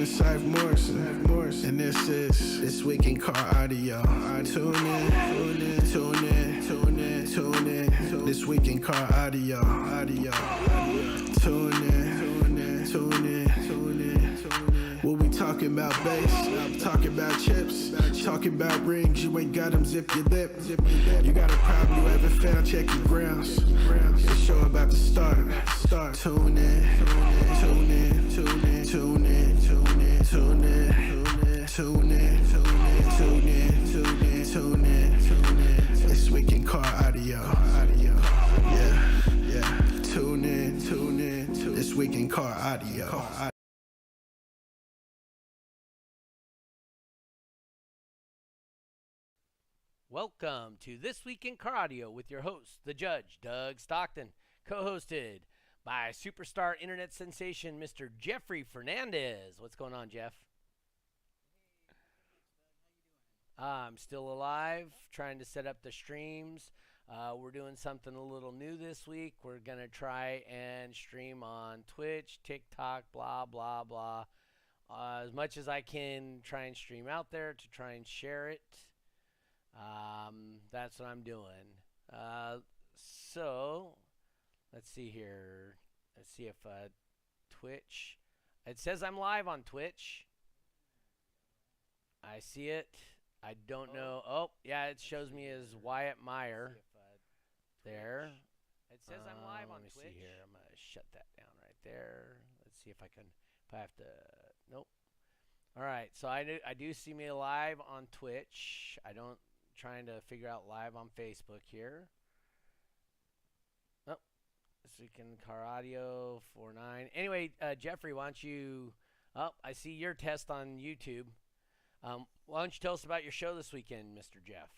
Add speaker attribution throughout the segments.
Speaker 1: is Saif Morrison, and this is This Week in Car Audio. Tune in. This Week in Car Audio. Tune in. We'll be talking about bass, talking about chips, talking about rings. You ain't got them, zip your lip. You got a problem you haven't found, check your grounds. The show about to start. Tune in. This Week in Car Audio. Yeah. Tune in. This Week in Car Audio.
Speaker 2: Welcome to This Week in Car Audio with your host, the Judge, Doug Stockton, co-hosted by superstar internet sensation, Mr. Jeffrey Fernandez. What's going on, Jeff? I'm still alive, trying to set up the streams. We're doing something a little new this week. We're going to try and stream on Twitch, TikTok, blah, blah, blah. As much as I can try and stream out there to try and share it. That's what I'm doing. So, let's see here. Let's see if Twitch. It says I'm live on Twitch. I see it. I don't know. Oh, yeah, it shows me as Wyatt Meyer. There. It says I'm live on Twitch. Let me see here. I'm going to shut that down right there. Let's see if I can. If I have to. Nope. All right. So I do see me live on Twitch. I don't. Trying to figure out live on Facebook here. Oh, This Week in Car Audio 49. Anyway, Jeffrey, why don't you? Oh, I see your test on YouTube. Why don't you tell us about your show this weekend, Mr. Jeff?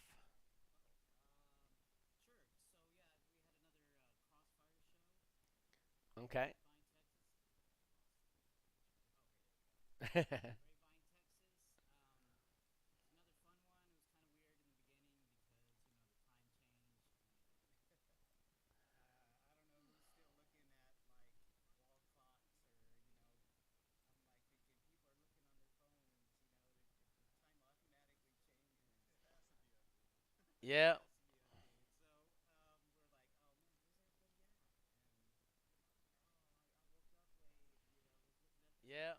Speaker 2: Okay. Yeah. Yeah.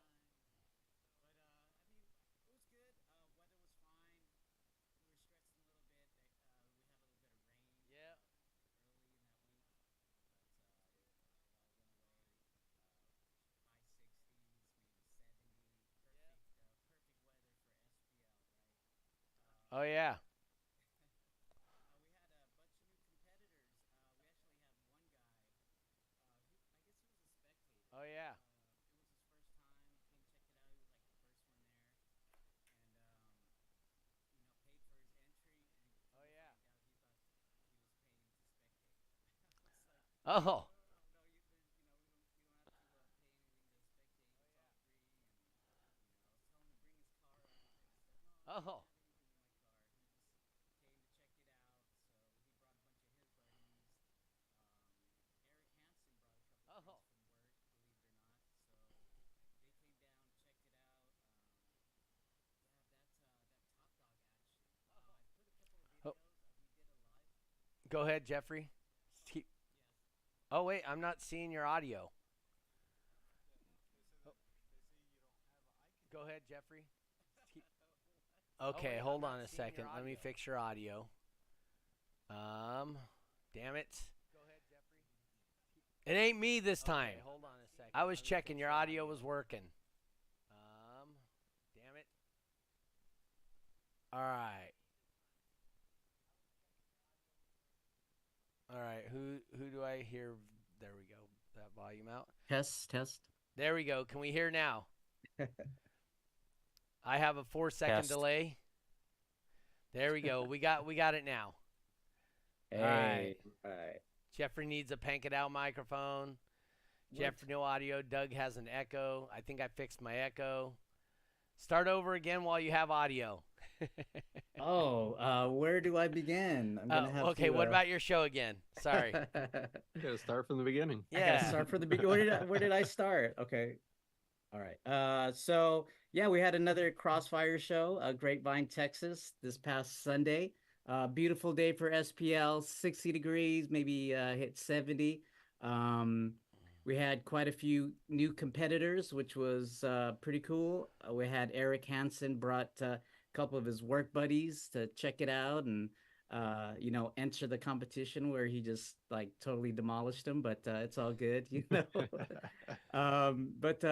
Speaker 2: Yeah. Oh yeah. Oh yeah. Oh yeah. Oh. Oh. Oh. Oh. Go ahead, Jeffrey. Keep. Oh wait, I'm not seeing your audio. Oh. Go ahead, Jeffrey. Keep. Okay, wait, hold on a second. Let me fix your audio. Damn it. Go ahead, Jeffrey. It ain't me this time. Okay, hold on a second. I was checking your audio was working. Damn it. All right. All right. Who do I hear? There we go. That volume out.
Speaker 3: Test.
Speaker 2: There we go. Can we hear now? I have a 4-second delay. There we go. We got it now.
Speaker 3: Hey.
Speaker 2: All right. Jeffrey needs a pank it out microphone. Jeffrey, no audio. Doug has an echo. I think I fixed my echo. Start over again while you have audio.
Speaker 3: Where do I begin? I'm gonna have
Speaker 2: okay,
Speaker 3: to,
Speaker 2: what about your show again? Sorry.
Speaker 4: You gotta start from the beginning.
Speaker 2: Yeah.
Speaker 3: I gotta start from the beginning. Where did I start? Okay. All right. So yeah, we had another Crossfire show, Grapevine, Texas, this past Sunday. Beautiful day for SPL, 60 degrees, maybe hit 70. Um, we had quite a few new competitors, which was pretty cool. We had Eric Hansen brought a couple of his work buddies to check it out and enter the competition where he just like totally demolished them, but it's all good, you know. But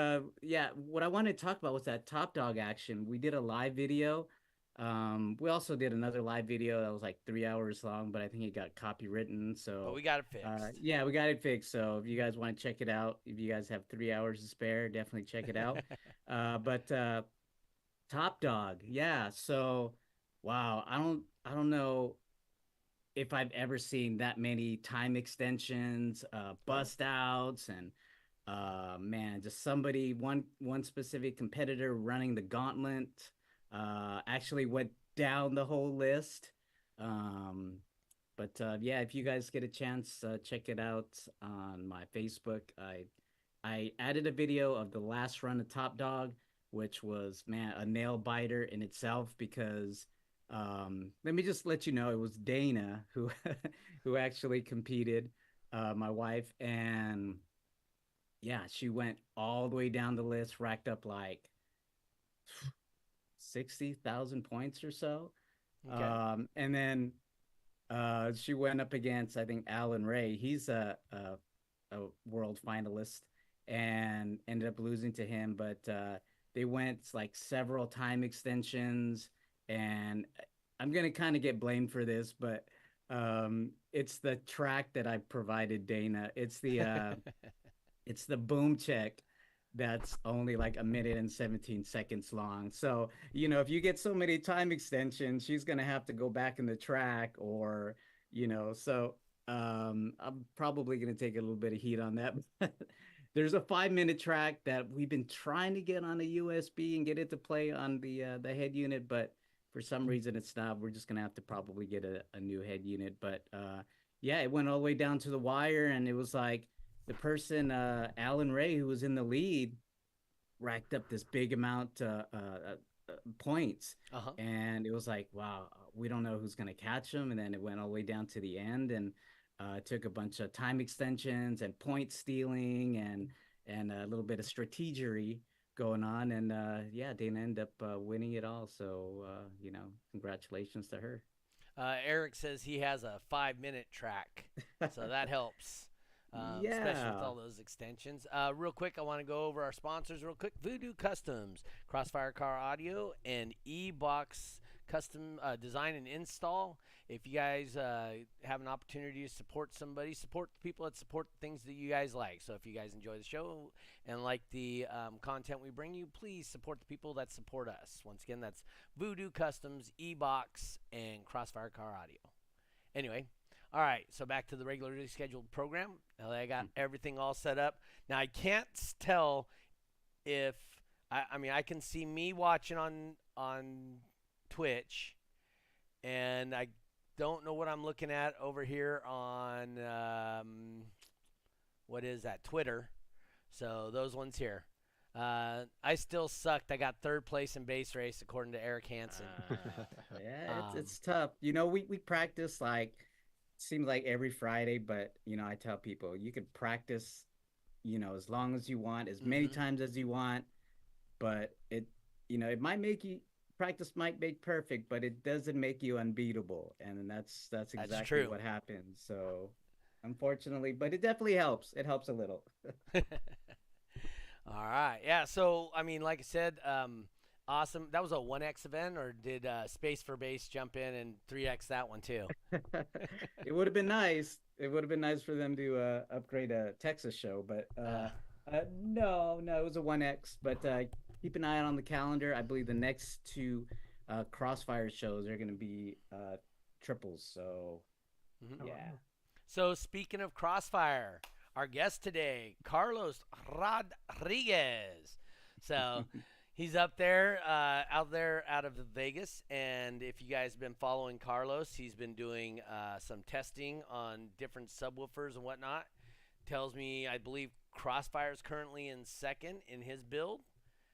Speaker 3: yeah, what I wanted to talk about was that Top Dog action. We did a live video. We also did another live video that was like 3 hours long, but I think it got copywritten.
Speaker 2: But
Speaker 3: So
Speaker 2: we got it fixed.
Speaker 3: yeah, we got it fixed. So if you guys want to check it out, if you guys have 3 hours to spare, definitely check it out. But Top Dog, yeah. So wow, I don't know if I've ever seen that many time extensions,
Speaker 2: Oh.
Speaker 3: bust outs, and man, just somebody one specific competitor running the gauntlet actually went down the whole list. Um, but yeah, if you guys get a chance, check it out on my Facebook. I added a video of the last run of Top Dog, which was man a nail biter in itself because let me just let you know it was Dana who who actually competed, my wife, and yeah, she went all the way down the list, racked up like 60,000 points or so.
Speaker 2: Okay.
Speaker 3: And then she went up against, I think, Alan Ray. He's a world finalist and ended up losing to him. But they went like several time extensions. And I'm going to kind of get blamed for this, but it's the track that I provided Dana. It's the boom check that's only like a minute and 17 seconds long. So, if you get so many time extensions, she's going to have to go back in the track or, so I'm probably going to take a little bit of heat on that. There's a 5 minute track that we've been trying to get on a USB and get it to play on the head unit, but for some reason it's not. We're just going to have to probably get a new head unit. But yeah, it went all the way down to the wire and it was like, the person, Alan Ray, who was in the lead, racked up this big amount points,
Speaker 2: Uh-huh.
Speaker 3: and it was like, wow, we don't know who's gonna catch him. And then it went all the way down to the end, and took a bunch of time extensions and point stealing and a little bit of strategery going on. And yeah, Dana ended up winning it all. So congratulations to her.
Speaker 2: Eric says he has a 5 minute track, so that helps, especially with
Speaker 3: Yeah.
Speaker 2: all those extensions. Real quick, I want to go over our sponsors real quick. Voodoo Customs, Crossfire Car Audio, and E-Box Custom Design and Install. If you guys have an opportunity to support somebody, support the people that support the things that you guys like. So if you guys enjoy the show and like the content we bring you, please support the people that support us. Once again, that's Voodoo Customs, E-Box, and Crossfire Car Audio. Anyway, all right, so back to the regularly scheduled program. Now that I got everything all set up. Now I can't tell if I mean I can see me watching on Twitch, and I don't know what I'm looking at over here on what is that, Twitter. So those ones here. I still sucked. I got third place in base race according to Eric Hansen.
Speaker 3: Yeah, it's tough. We practice like seems like every Friday, but I tell people you could practice, as long as you want, as many
Speaker 2: Mm-hmm.
Speaker 3: times as you want, but it might make you practice might make perfect, but it doesn't make you unbeatable, and that's
Speaker 2: That's
Speaker 3: exactly
Speaker 2: true.
Speaker 3: what happens. So, unfortunately, but it definitely helps. It helps a little.
Speaker 2: All right. Yeah. So, I mean, like I said, awesome. That was a 1X event, or did Space for Base jump in and 3X that one too?
Speaker 3: It would have been nice. It would have been nice for them to upgrade a Texas show, but
Speaker 2: Uh,
Speaker 3: no, no, it was a 1X. But keep an eye out on the calendar. I believe the next two Crossfire shows are going to be triples. So
Speaker 2: mhm.
Speaker 3: yeah.
Speaker 2: So, speaking of Crossfire, our guest today, Carlos Rodriguez. So, he's up there, out there, out of Vegas. And if you guys have been following Carlos, he's been doing some testing on different subwoofers and whatnot. Tells me, I believe Crossfire is currently in second in his build.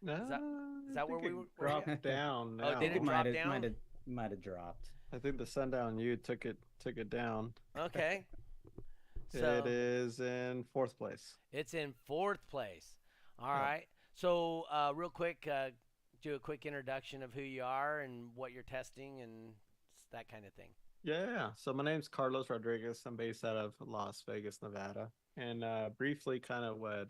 Speaker 2: Is that
Speaker 4: I
Speaker 2: is that where
Speaker 4: think it
Speaker 2: where we
Speaker 4: dropped
Speaker 2: at?
Speaker 4: down
Speaker 2: Oh,
Speaker 4: now.
Speaker 2: did it drop down?
Speaker 3: Might have dropped.
Speaker 4: I think the Sundown U took it down.
Speaker 2: Okay.
Speaker 4: It
Speaker 2: So
Speaker 4: is in fourth place.
Speaker 2: it's in fourth place. All
Speaker 4: Yep.
Speaker 2: right. So real quick, do a quick introduction of who you are and what you're testing and that kind of thing.
Speaker 4: Yeah. So my name's Carlos Rodriguez. I'm based out of Las Vegas, Nevada. And briefly, kind of what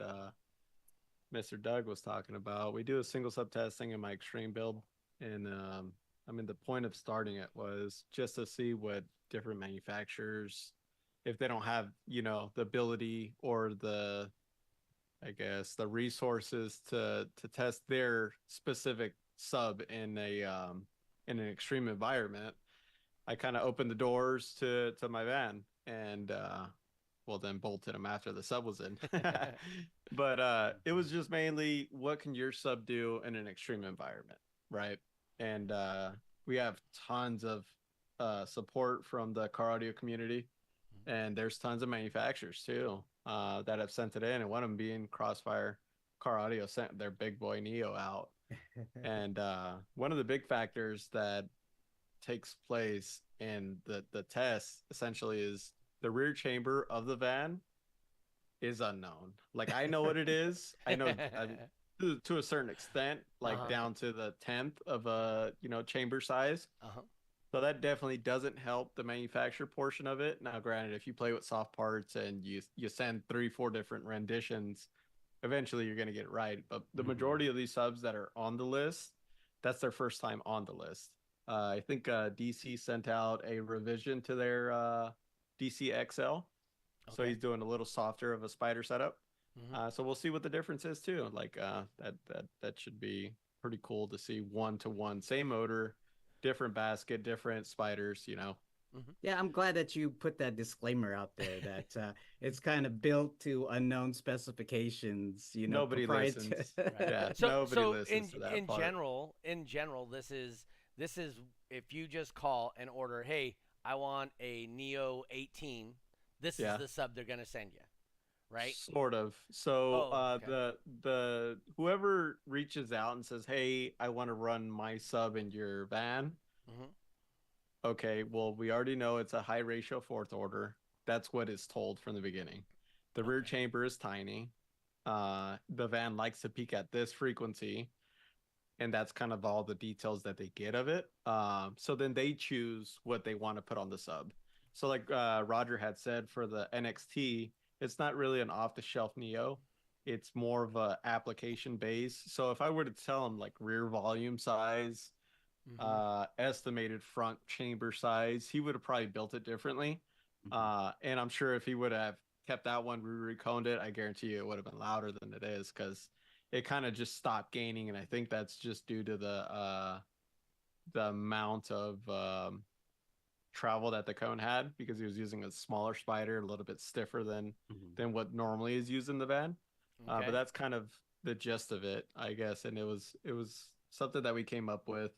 Speaker 4: Mr. Doug was talking about, we do a single sub testing in my extreme build. And I mean, the point of starting it was just to see what different manufacturers, if they don't have, the ability or the, I guess, the resources to test their specific sub in an extreme environment. I kind of opened the doors to my van and well, then bolted them after the sub was in. But it was just mainly what can your sub do in an extreme environment, right? And we have tons of support from the car audio community, and there's tons of manufacturers too that have sent it in, and one of them being Crossfire Car Audio sent their big boy Neo out. And one of the big factors that takes place in the test essentially is the rear chamber of the van is unknown. Like I know what it is. I know to a certain extent, like down to the 10th of a chamber size. So that definitely doesn't help the manufacturer portion of it. Now, granted, if you play with soft parts and you send 3-4 different renditions, eventually you're going to get it right. But the majority of these subs that are on the list, that's their first time on the list. I think DC sent out a revision to their DC XL. So he's doing a little softer of a spider setup. So we'll see what the difference is too. Like that should be pretty cool to see 1-to-1, same motor, different basket, different spiders.
Speaker 3: Yeah, I'm glad that you put that disclaimer out there that it's kind of built to unknown specifications.
Speaker 4: Nobody listens.
Speaker 2: Right.
Speaker 4: Yeah,
Speaker 2: so
Speaker 4: nobody listens to that
Speaker 2: in
Speaker 4: part.
Speaker 2: general, this is if you just call and order, hey, I want a Neo 18. This is the sub they're gonna send you, right?
Speaker 4: Sort of. So
Speaker 2: okay.
Speaker 4: the whoever reaches out and says, "Hey, I want to run my sub in your van." Okay, well, we already know it's a high ratio fourth order. That's what is told from the beginning. The rear chamber is tiny. The van likes to peak at this frequency, and that's kind of all the details that they get of it. So then they choose what they want to put on the sub. So like Roger had said, for the NXT, it's not really an off-the-shelf Neo. It's more of a application base. So if I were to tell him like rear volume size, estimated front chamber size, he would have probably built it differently. And I'm sure if he would have kept that one, reconed it, I guarantee you it would have been louder than it is, because it kind of just stopped gaining. And I think that's just due to the amount of travel that the cone had, because he was using a smaller spider, a little bit stiffer than what normally is used in the van. But that's kind of the gist of it, I guess. And it was something that we came up with.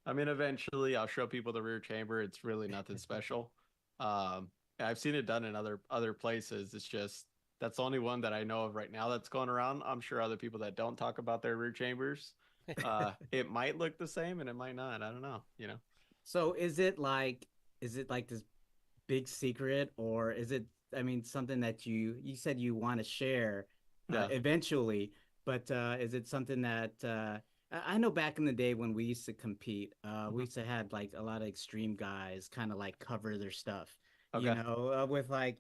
Speaker 4: I mean, eventually I'll show people the rear chamber. It's really nothing special. I've seen it done in other places. It's just that's the only one that I know of right now that's going around. I'm sure other people that don't talk about their rear chambers, it might look the same and it might not. I don't know.
Speaker 3: So is it like this big secret, or is it, I mean, something that you said you want to share eventually, but is it something that I know back in the day when we used to compete, we used to have like a lot of extreme guys kind of like cover their stuff, with like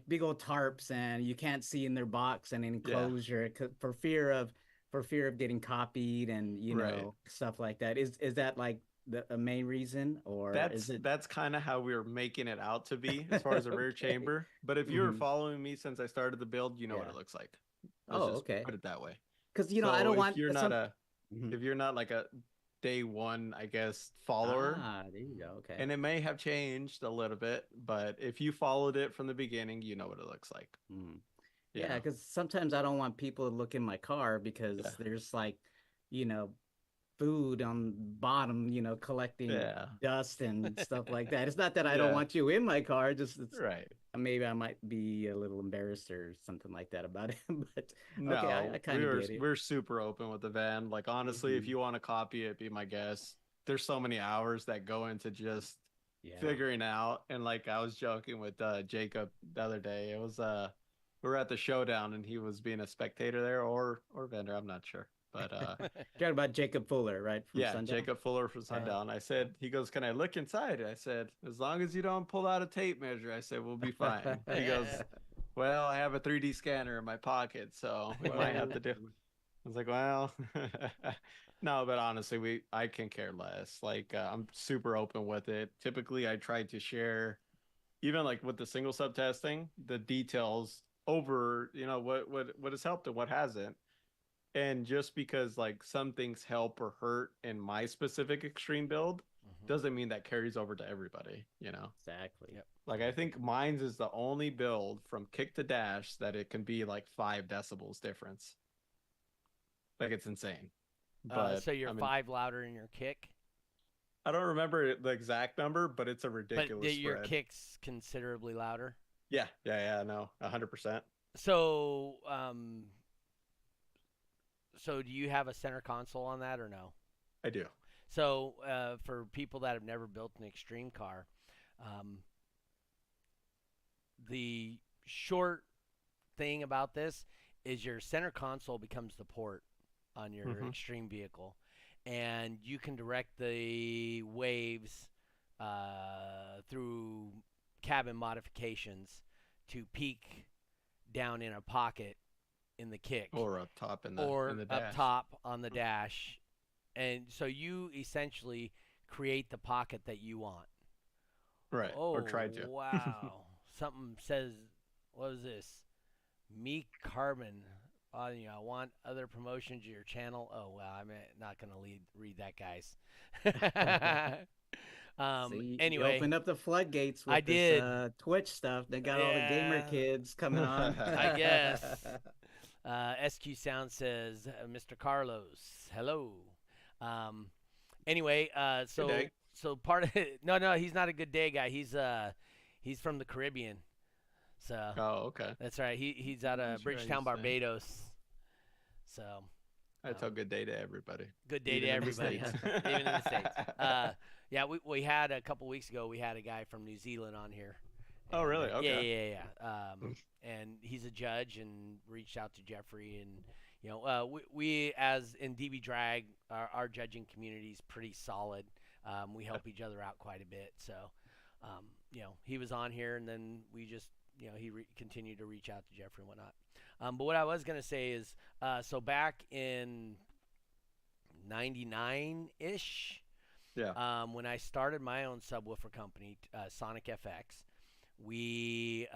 Speaker 3: big old tarps, and you can't see in their box and enclosure for fear of getting copied and stuff like that. Is that like a main reason, or
Speaker 4: that's kind of how we were making it out to be as far as the rear chamber? But if you were following me since I started the build, you know what it looks like. Let's just put it that way.
Speaker 3: Because I don't want,
Speaker 4: if you're not if you're not like a day one, I guess, follower.
Speaker 3: There you go. Okay.
Speaker 4: And it may have changed a little bit, but if you followed it from the beginning, you know what it looks like.
Speaker 3: Yeah, because sometimes I don't want people to look in my car because there's like, food on bottom, collecting dust and stuff like that. It's not that I don't want you in my car, just
Speaker 4: right.
Speaker 3: maybe I might be a little embarrassed or something like that about it. But okay, I
Speaker 4: No,
Speaker 3: kind of get it.
Speaker 4: we're super open with the van. Like honestly, if
Speaker 3: Mhm.
Speaker 4: you want to copy it, be my guest. There's so many hours that go into just
Speaker 3: Yeah.
Speaker 4: figuring out. And like I was joking with Jacob the other day. It was we were at the showdown and he was being a spectator there or vendor, I'm not sure. But
Speaker 3: Talking about Jacob Fuller, right, from
Speaker 4: yeah,
Speaker 3: Sundown?
Speaker 4: Jacob Fuller from Sundown. I said, he goes, "Can I look inside?" I said, "As long as you don't pull out a tape measure," I said, "we'll be fine." He goes, "Well, I have a 3D scanner in my pocket, so we might have to do." I was like, "Well, no," but honestly, I can care less. Like, I'm super open with it. Typically, I try to share, even like with the single sub testing, the details over, what has helped and what hasn't. And just because like some things help or hurt in my specific extreme build doesn't mean that carries over to everybody, you know?
Speaker 3: Exactly.
Speaker 2: Yep.
Speaker 4: Like I think mine's is the only build from kick to dash that it can be like 5 decibels difference. Like it's insane. But
Speaker 2: So you're
Speaker 4: I mean,
Speaker 2: 5 louder in your kick,
Speaker 4: I don't remember the exact number, but it's a
Speaker 2: but
Speaker 4: ridiculous
Speaker 2: your
Speaker 4: spread.
Speaker 2: kick's considerably louder.
Speaker 4: Yeah, no, 100%.
Speaker 2: So, so do you have a center console on that or no?
Speaker 4: I do.
Speaker 2: So, for people that have never built an extreme car, um, the short thing about this is your center console becomes the port on your extreme vehicle, and you can direct the waves through cabin modifications to peak down in a pocket in the kick
Speaker 4: Or up top in
Speaker 2: or
Speaker 4: the
Speaker 2: up
Speaker 4: dash.
Speaker 2: top on the dash. And so you essentially create the pocket that you want.
Speaker 4: Right. Or
Speaker 2: Oh,
Speaker 4: try to.
Speaker 2: wow. Something says, what is this? Meek Carbon. I want other promotions to your channel. Oh, wow. I'm not going to read that, guys.
Speaker 3: See, you
Speaker 2: Anyway,
Speaker 3: opened up the floodgates with
Speaker 2: I did.
Speaker 3: this Twitch stuff. They got all the gamer
Speaker 2: Yeah.
Speaker 3: kids coming on.
Speaker 2: I guess. SQ Sound says, Mr. Carlos, hello. Anyway,
Speaker 4: Good day.
Speaker 2: so part of it, no, he's not a good day guy. He's from the Caribbean. So
Speaker 4: Oh, okay.
Speaker 2: that's right. He's out of
Speaker 4: That's right,
Speaker 2: Bridgetown,
Speaker 4: he's saying.
Speaker 2: Barbados. So
Speaker 4: I tell good day to everybody.
Speaker 2: good day
Speaker 4: Even
Speaker 2: to
Speaker 4: in the
Speaker 2: everybody,
Speaker 4: States.
Speaker 2: huh? Even in the States. Yeah, we had a couple weeks ago. We had a guy from New Zealand on here.
Speaker 4: Oh,
Speaker 2: And,
Speaker 4: really? Okay.
Speaker 2: Yeah. And he's a judge and reached out to Jeffrey and we as in DB Drag, our judging community is pretty solid. We help each other out quite a bit. So, he was on here, and then we just, he continued to reach out to Jeffrey and whatnot. But what I was going to say is, so back in 99-ish,
Speaker 4: Yeah.
Speaker 2: when I started my own subwoofer company, Sonic FX, we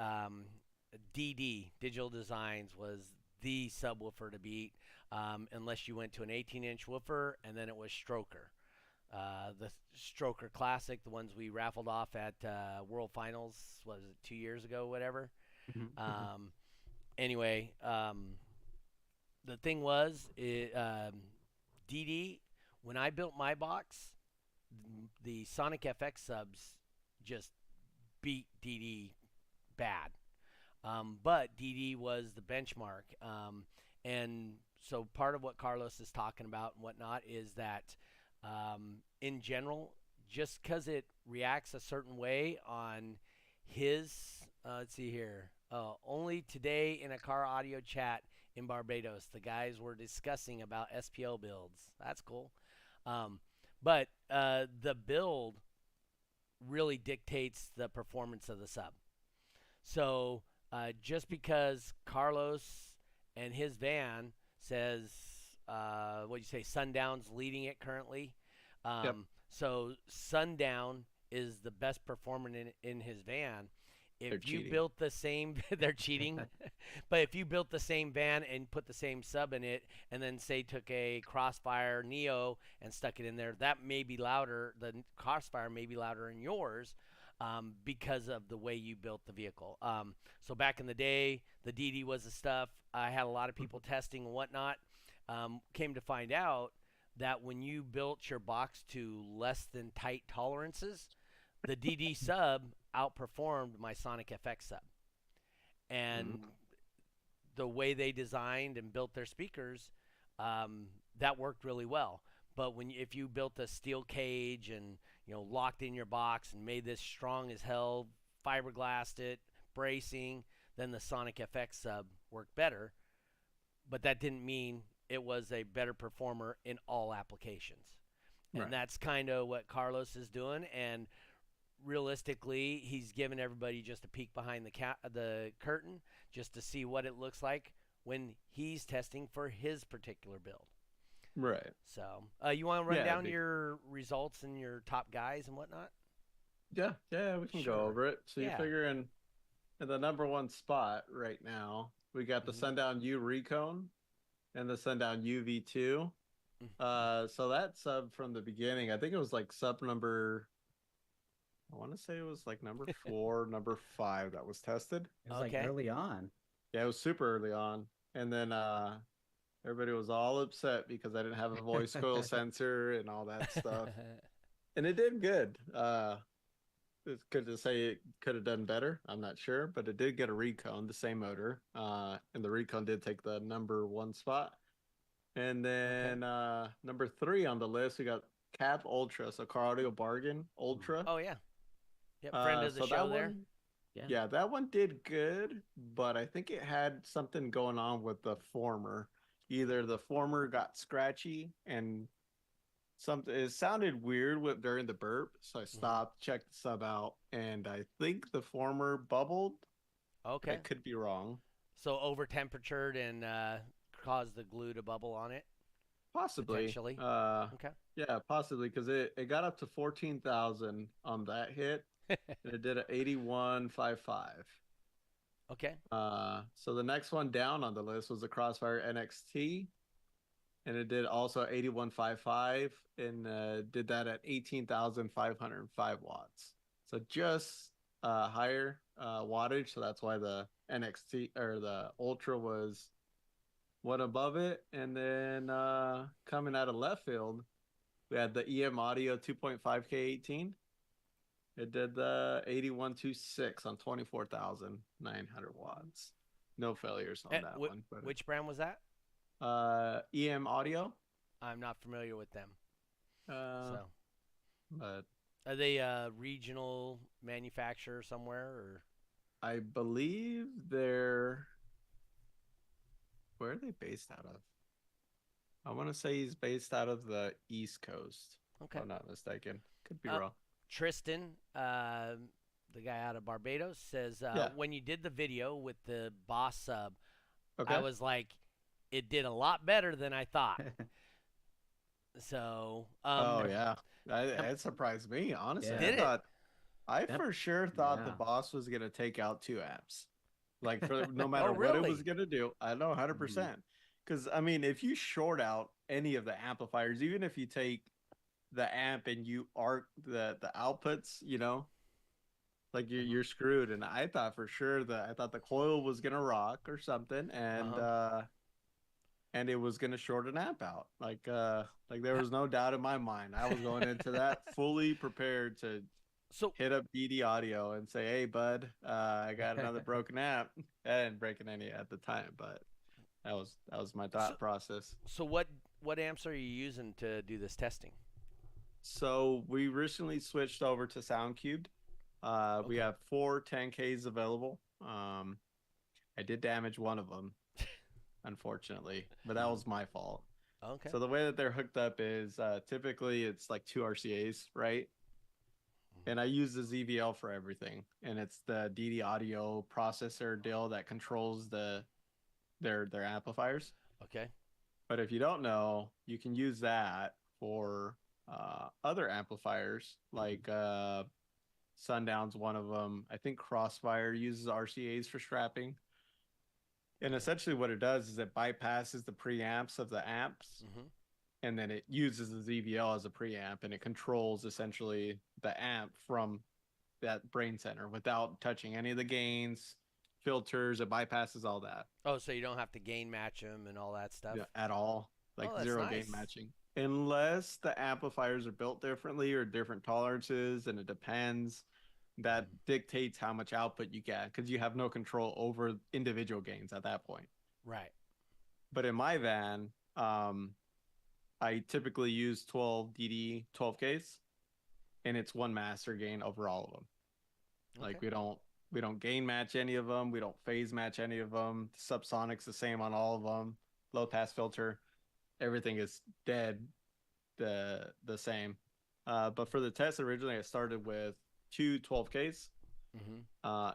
Speaker 2: DD Digital Designs was the subwoofer to beat, unless you went to an 18-inch woofer, and then it was Stroker. The Stroker Classic, the ones we raffled off at World Finals, was it 2 years ago, whatever. Anyway, the thing was, DD, when I built my box, the Sonic FX subs just beat DD bad. But DD was the benchmark. And so part of what Carlos is talking about and whatnot is that in general, just because it reacts a certain way on his, let's see here, only today in a car audio chat in Barbados, the guys were discussing about SPL builds. That's cool. But the build really dictates the performance of the sub. So just because Carlos and his van says, what do you say, Sundown's leading it currently.
Speaker 4: Yep.
Speaker 2: So Sundown is the best performer in his van. If you
Speaker 4: cheating.
Speaker 2: built the same, they're cheating. But if you built the same van and put the same sub in it, and then say took a Crossfire Neo and stuck it in there, that may be louder. The Crossfire may be louder in yours because of the way you built the vehicle. So back in the day, the DD was the stuff. I had a lot of people testing and whatnot. Came to find out that when you built your box to less than tight tolerances, the DD sub outperformed my Sonic FX sub. and the way they designed and built their speakers, that worked really well. But if you built a steel cage and locked in your box and made this strong as hell, fiberglassed it, bracing, then the Sonic FX sub worked better. But that didn't mean it was a better performer in all applications. And that's kind of what Carlos is doing. And realistically, he's giving everybody just a peek behind the curtain just to see what it looks like when he's testing for his particular build.
Speaker 4: Right.
Speaker 2: So, you want to run down your results and your top guys and whatnot?
Speaker 4: Yeah, we can go over it. So you're figuring in the number one spot right now, we got the Sundown U Recone and the Sundown UV2. So that sub from the beginning, I think it was like sub number, I want to say it was like number 4, number 5 that was tested.
Speaker 3: It was like early on.
Speaker 4: Yeah, it was super early on. And then everybody was all upset because I didn't have a voice coil sensor and all that stuff. And it did good. It's good to say it could have done better. I'm not sure, but it did get a Recone, the same motor. And the Recone did take the number 1 spot. And then number 3 on the list, we got Cap Ultra, so Car Audio Bargain Ultra.
Speaker 2: Oh, yeah. Yep, friend of the show there.
Speaker 4: Yeah, that one did good, but I think it had something going on with the former. Either the former got scratchy and it sounded weird during the burp, so I stopped, checked the sub out, and I think the former bubbled.
Speaker 2: Okay.
Speaker 4: I could be wrong.
Speaker 2: So over temperatured and caused the glue to bubble on it?
Speaker 4: Possibly.
Speaker 2: Potentially. Okay.
Speaker 4: Yeah, possibly, because it got up to 14,000 on that hit, and it did an 81.55.
Speaker 2: Okay.
Speaker 4: So the next one down on the list was the Crossfire NXT, and it did also 81.55 and did that at 18,505 watts. So just higher wattage. So that's why the NXT or the Ultra was one above it. And then coming out of left field, we had the EM Audio 2.5K 18. It did the 81.26 on 24,900 watts. No failures on that one. But
Speaker 2: which brand was that?
Speaker 4: EM Audio.
Speaker 2: I'm not familiar with them.
Speaker 4: But
Speaker 2: are they a regional manufacturer somewhere, or?
Speaker 4: I believe they're. Where are they based out of? I want to say he's based out of the East Coast.
Speaker 2: Okay.
Speaker 4: If I'm not mistaken. Could be wrong.
Speaker 2: Tristan, the guy out of Barbados, says when you did the video with the Boss sub, I was like, it did a lot better than I thought. So.
Speaker 4: Oh yeah, it surprised me honestly.
Speaker 2: Yeah.
Speaker 4: I for sure thought the Boss was gonna take out 2 amps, like for no matter what it was gonna do. I know 100%. Because I mean, if you short out any of the amplifiers, even if you take the amp and you arc the outputs, like you're screwed. And I thought for sure I thought the coil was gonna rock or something, and it was gonna short an amp out. Like there was no doubt in my mind. I was going into that fully prepared to hit up DD Audio and say, "Hey, bud, I got another broken amp." I didn't break any at the time, but that was my thought process.
Speaker 2: So what amps are you using to do this testing?
Speaker 4: So we recently switched over to SoundCubed. We have 4 10Ks available. I did damage one of them, unfortunately, but that was my fault.
Speaker 2: Okay.
Speaker 4: So the way that they're hooked up is typically it's like 2 RCAs, right? And I use the ZVL for everything, and it's the DD Audio processor deal that controls their amplifiers.
Speaker 2: Okay.
Speaker 4: But if you don't know, you can use that for other amplifiers, like Sundown's one of them. I think Crossfire uses RCAs for strapping. And essentially what it does is it bypasses the preamps of the amps, and then it uses the ZVL as a preamp, and it controls essentially the amp from that brain center without touching any of the gains, filters. It bypasses all that.
Speaker 2: Oh, so you don't have to gain match them and all that stuff?
Speaker 4: Yeah, at all. Like zero gain
Speaker 2: nice.
Speaker 4: matching. Unless the amplifiers are built differently or different tolerances, and it depends. that dictates how much output you get because you have no control over individual gains at that point.
Speaker 2: Right.
Speaker 4: But in my van, I typically use 12 DD 12Ks, and it's one master gain over all of them. Like
Speaker 2: Okay.
Speaker 4: we don't gain match any of them. We don't phase match any of them. Subsonic's the same on all of them. Low pass filter, everything is dead the same. But for the test originally, I started with two 12Ks,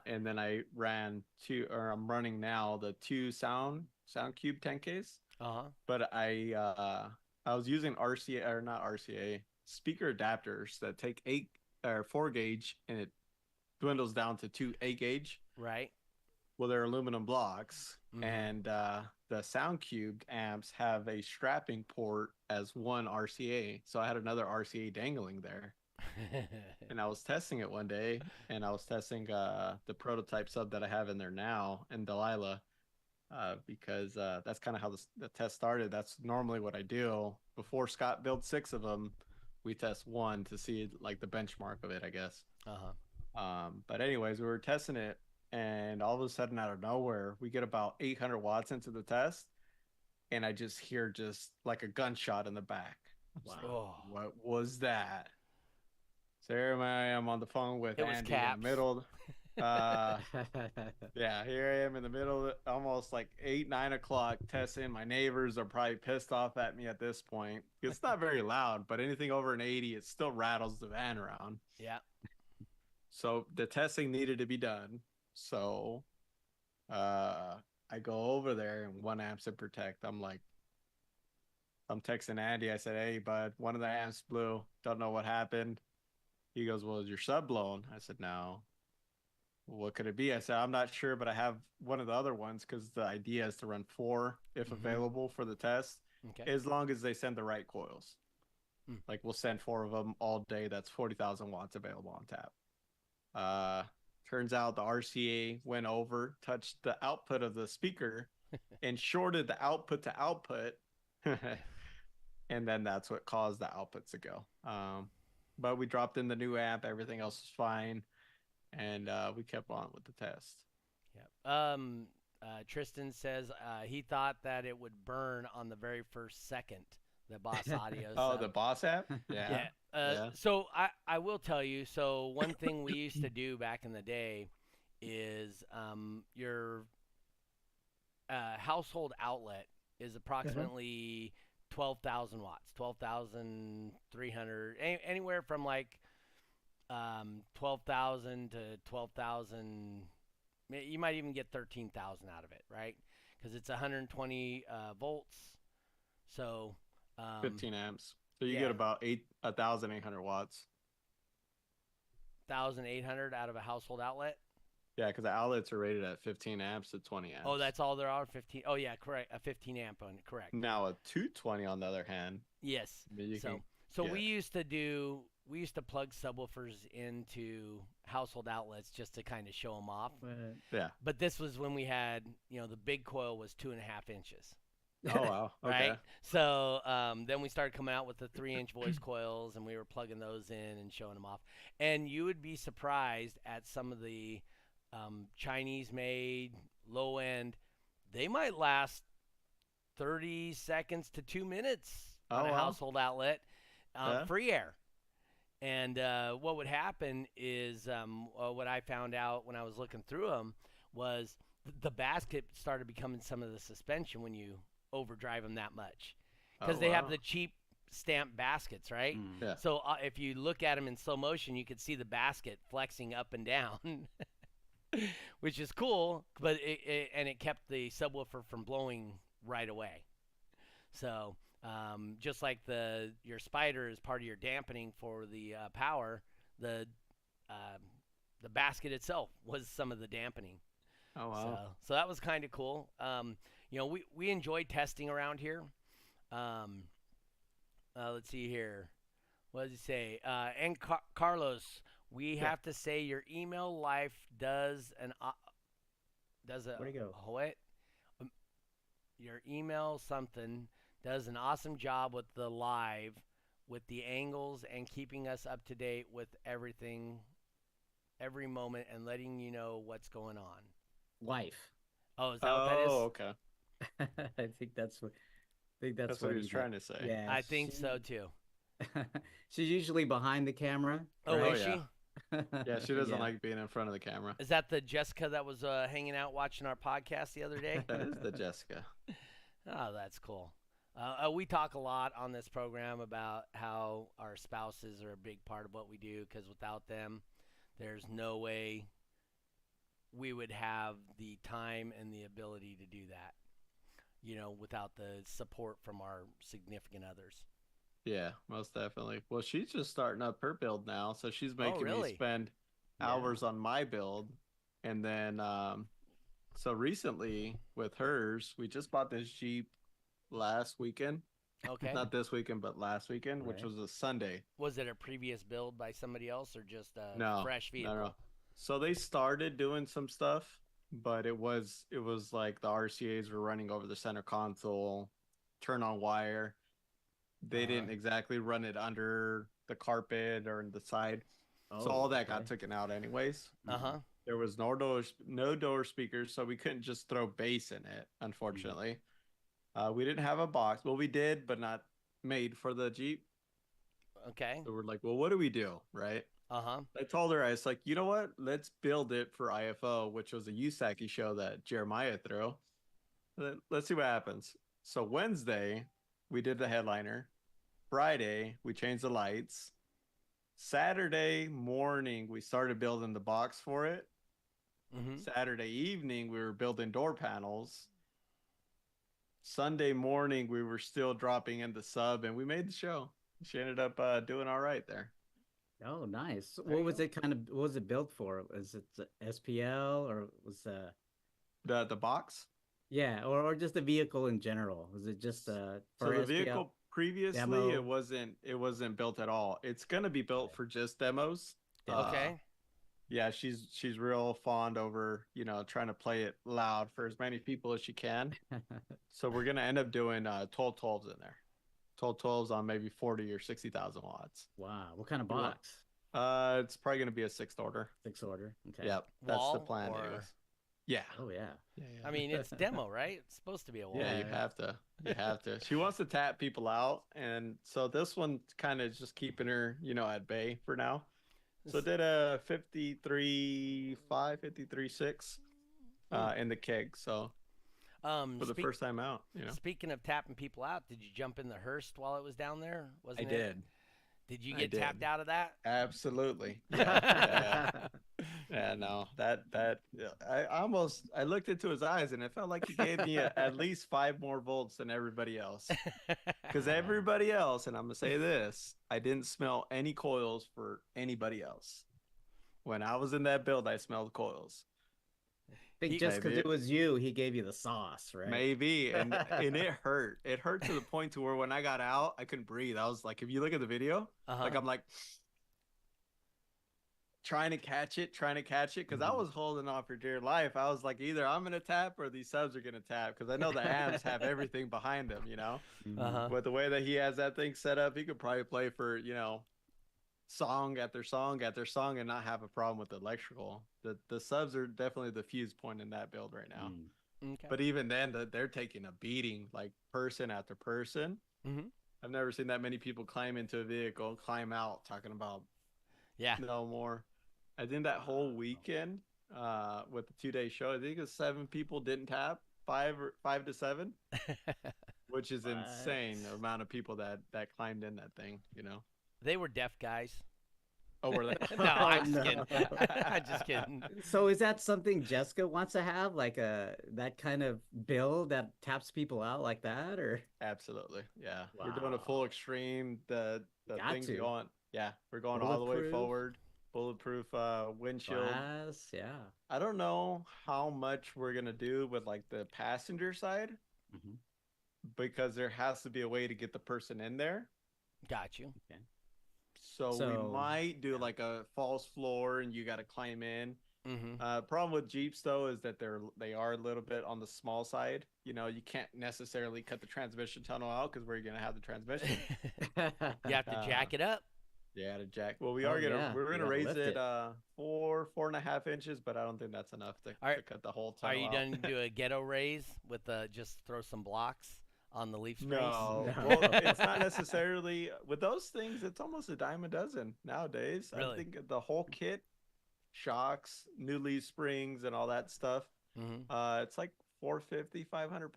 Speaker 4: and then I ran I'm running now the two Sound Cube 10Ks. But I was using RCA or not RCA speaker adapters that take 8 or 4 gauge, and it dwindles down to 2 8 gauge.
Speaker 2: Right.
Speaker 4: Well, they're aluminum blocks, and the Sound Cube amps have a strapping port as one RCA. So I had another RCA dangling there. And I was testing it one day, and I was testing the prototype sub that I have in there now, and Delilah, because that's kind of how the test started. That's normally what I do. Before Scott builds 6 of them, we test one to see like the benchmark of it, I guess. But anyways, we were testing it, and all of a sudden, out of nowhere, we get about 800 watts into the test, and I just hear just like a gunshot in the back.
Speaker 2: Wow.
Speaker 4: Like, what was that? So here I am on the phone with Andy in the middle. Yeah, here I am in the middle, almost like 8, 9 o'clock testing. My neighbors are probably pissed off at me at this point. It's not very loud, but anything over an 80, it still rattles the van around.
Speaker 2: Yeah.
Speaker 4: So the testing needed to be done. So I go over there, and 1 amps in protect. I'm texting Andy. I said, "Hey, bud, one of the amps blew. Don't know what happened." He goes, "Well, is your sub blown?" I said, "No." "What could it be?" I said, "I'm not sure, but I have one of the other ones because the idea is to run 4 if available for the test, as long as they send the right coils. Like we'll send 4 of them all day. That's 40,000 watts available on tap." Turns out the RCA went over, touched the output of the speaker, and shorted the output to output. And then that's what caused the outputs to go. But we dropped in the new amp. Everything else was fine. And we kept on with the test.
Speaker 2: Yeah. Tristan says he thought that it would burn on the very first second, the Boss Audio.
Speaker 4: Oh, the Boss app? Yeah.
Speaker 2: Yeah. So I will tell you, so one thing we used to do back in the day is your household outlet is approximately 12,000 watts, 12,300, anywhere from like 12,000 to 12,000. You might even get 13,000 out of it, right? Because it's 120 volts. So
Speaker 4: 15 amps. So you get about 1,800 watts.
Speaker 2: 1,800 out of a household outlet?
Speaker 4: Yeah, because the outlets are rated at 15 amps to 20 amps.
Speaker 2: Oh, that's all there are? 15? Oh, yeah, correct. A 15 amp on it, correct.
Speaker 4: Now a 220 on the other hand.
Speaker 2: Yes. So we used to plug subwoofers into household outlets just to kind of show them off.
Speaker 4: Yeah.
Speaker 2: But this was when we had, the big coil was 2.5 inches.
Speaker 4: Oh, wow. Okay.
Speaker 2: Right? So then we started coming out with the 3-inch voice coils, and we were plugging those in and showing them off. And you would be surprised at some of the Chinese-made, low-end. They might last 30 seconds to 2 minutes on a household outlet, free air. And what would happen is what I found out when I was looking through them was the basket started becoming some of the suspension when you overdrive them that much, because they have the cheap stamped baskets, right?
Speaker 4: Yeah.
Speaker 2: So if you look at them in slow motion, you could see the basket flexing up and down, which is cool, but it kept the subwoofer from blowing right away. So just like your spider is part of your dampening for the power, the basket itself was some of the dampening.
Speaker 4: Oh, wow.
Speaker 2: So that was kind of cool. We enjoy testing around here. Let's see here. What does he say? And Carlos, we have to say your email life does
Speaker 3: Where'd he go?
Speaker 2: What? Your email something does an awesome job with the live, with the angles and keeping us up to date with everything. every moment and letting you know what's going on.
Speaker 3: Wife.
Speaker 2: Oh, is that what that is?
Speaker 4: Oh, okay.
Speaker 3: I think that's what. I think that's
Speaker 4: What
Speaker 3: what
Speaker 4: he was trying to say.
Speaker 3: Yeah,
Speaker 2: I think so too.
Speaker 3: She's usually behind the camera.
Speaker 2: Oh,
Speaker 3: right?
Speaker 2: is she?
Speaker 4: Yeah, she doesn't like being in front of the camera.
Speaker 2: Is that the Jessica that was hanging out watching our podcast the other day?
Speaker 4: That is the Jessica.
Speaker 2: Oh, that's cool. We talk a lot on this program about how our spouses are a big part of what we do because without them, there's no way we would have the time and the ability to do that, without the support from our significant others.
Speaker 4: Yeah, most definitely. Well, she's just starting up her build now, so she's making
Speaker 2: really?
Speaker 4: me spend hours on my build. And then, so recently with hers, we just bought this Jeep last weekend.
Speaker 2: Okay.
Speaker 4: Not this weekend, but last weekend, which was a Sunday.
Speaker 2: Was it a previous build by somebody else or just a
Speaker 4: No,
Speaker 2: fresh vehicle?
Speaker 4: No. So they started doing some stuff, but it was like the RCAs were running over the center console, turn on wire. They didn't exactly run it under the carpet or in the side. So all that got taken out anyways. There was no door speakers, so we couldn't just throw bass in it, unfortunately. We didn't have a box. Well, we did, but not made for the Jeep.
Speaker 2: Okay.
Speaker 4: So we're like, well, what do we do, right?
Speaker 2: Uh-huh.
Speaker 4: I told her, I was like, you know what? Let's build it for IFO, which was a USACI show that Jeremiah threw. Let's see what happens. So Wednesday, we did the headliner. Friday, we changed the lights. Saturday morning, we started building the box for it. Saturday evening, we were building door panels. Sunday morning, we were still dropping in the sub, and we made the show. She ended up doing all right there.
Speaker 3: Oh, nice. What was it built for? Was it SPL or was
Speaker 4: the box?
Speaker 3: Yeah, or just the vehicle in general? Was it just
Speaker 4: for so the SPL vehicle previously demo? It wasn't built at all. It's gonna be built for just demos.
Speaker 2: Okay.
Speaker 4: Yeah, she's real fond over, trying to play it loud for as many people as she can. So we're gonna end up doing 1212s in there. 1212s on maybe 40 or 60,000 watts.
Speaker 3: Wow, what kind of box?
Speaker 4: It's probably gonna be a 6th order.
Speaker 3: 6th order. Okay.
Speaker 4: Yep, that's
Speaker 2: wall
Speaker 4: the plan. Anyways. Yeah.
Speaker 3: Oh yeah.
Speaker 2: I mean, it's demo, right? It's supposed to be a wall.
Speaker 4: Yeah, you have to. You have to. She wants to tap people out, and so this one kind of just keeping her, at bay for now. So did a 53.5, 53.6 in the keg. So for the first time out,
Speaker 2: Speaking of tapping people out, did you jump in the Hearst while it was down there?
Speaker 4: I did.
Speaker 2: Did you get tapped out of that?
Speaker 4: Absolutely. Yeah. Yeah, no, I looked into his eyes and it felt like he gave me at least 5 more volts than everybody else. Because everybody else, and I'm going to say this, I didn't smell any coils for anybody else. When I was in that build, I smelled coils.
Speaker 3: I think just because it was you, he gave you the sauce, right?
Speaker 4: Maybe, and it hurt. It hurt to the point to where when I got out, I couldn't breathe. I was like, if you look at the video, I'm like trying to catch it, because I was holding on for dear life. I was like, either I'm gonna tap or these subs are gonna tap, because I know the amps have everything behind them, But the way that he has that thing set up, he could probably play for song after song after song and not have a problem with the electrical. The subs are definitely the fuse point in that build right now.
Speaker 2: Okay.
Speaker 4: But even then, they're taking a beating, like person after person. I've never seen that many people climb into a vehicle and climb out, talking about no more. I think that whole weekend with the 2-day show, I think it was 7 people didn't tap, 5 to 7, which is insane, the amount of people that climbed in that thing,
Speaker 2: They were deaf guys.
Speaker 4: Oh, were they?
Speaker 2: No, I'm just kidding. I'm just kidding.
Speaker 3: So is that something Jessica wants to have, like that kind of build that taps people out like that, or?
Speaker 4: Absolutely, yeah.
Speaker 3: Wow.
Speaker 4: We're doing a full extreme. The things going, we're going all the way forward. Bulletproof windshield.
Speaker 3: Glass, yeah.
Speaker 4: I don't know how much we're gonna do with like the passenger side, because there has to be a way to get the person in there.
Speaker 2: Got you.
Speaker 3: Okay.
Speaker 4: So we might do like a false floor, and you got to climb in. Problem with Jeeps though is that they are a little bit on the small side. You can't necessarily cut the transmission tunnel out, because where are you gonna have the transmission?
Speaker 2: You have to jack it up.
Speaker 4: Yeah, to jack. Well, we
Speaker 3: Oh,
Speaker 4: are gonna
Speaker 3: yeah,
Speaker 4: we're
Speaker 3: you
Speaker 4: gonna
Speaker 3: gotta
Speaker 4: raise
Speaker 3: lift
Speaker 4: it
Speaker 3: it.
Speaker 4: 4.5 inches, but I don't think that's enough
Speaker 2: Are-
Speaker 4: to cut the whole
Speaker 2: Are
Speaker 4: tunnel
Speaker 2: you
Speaker 4: out.
Speaker 2: done to do a ghetto raise with just throw some blocks on the leaf springs?
Speaker 4: No,
Speaker 3: No.
Speaker 4: well, it's not necessarily with those things. It's almost a dime a dozen nowadays. I
Speaker 2: Really?
Speaker 4: think the whole kit, shocks, new leaf springs, and all that stuff.
Speaker 2: Mm-hmm.
Speaker 4: It's like 450, $500.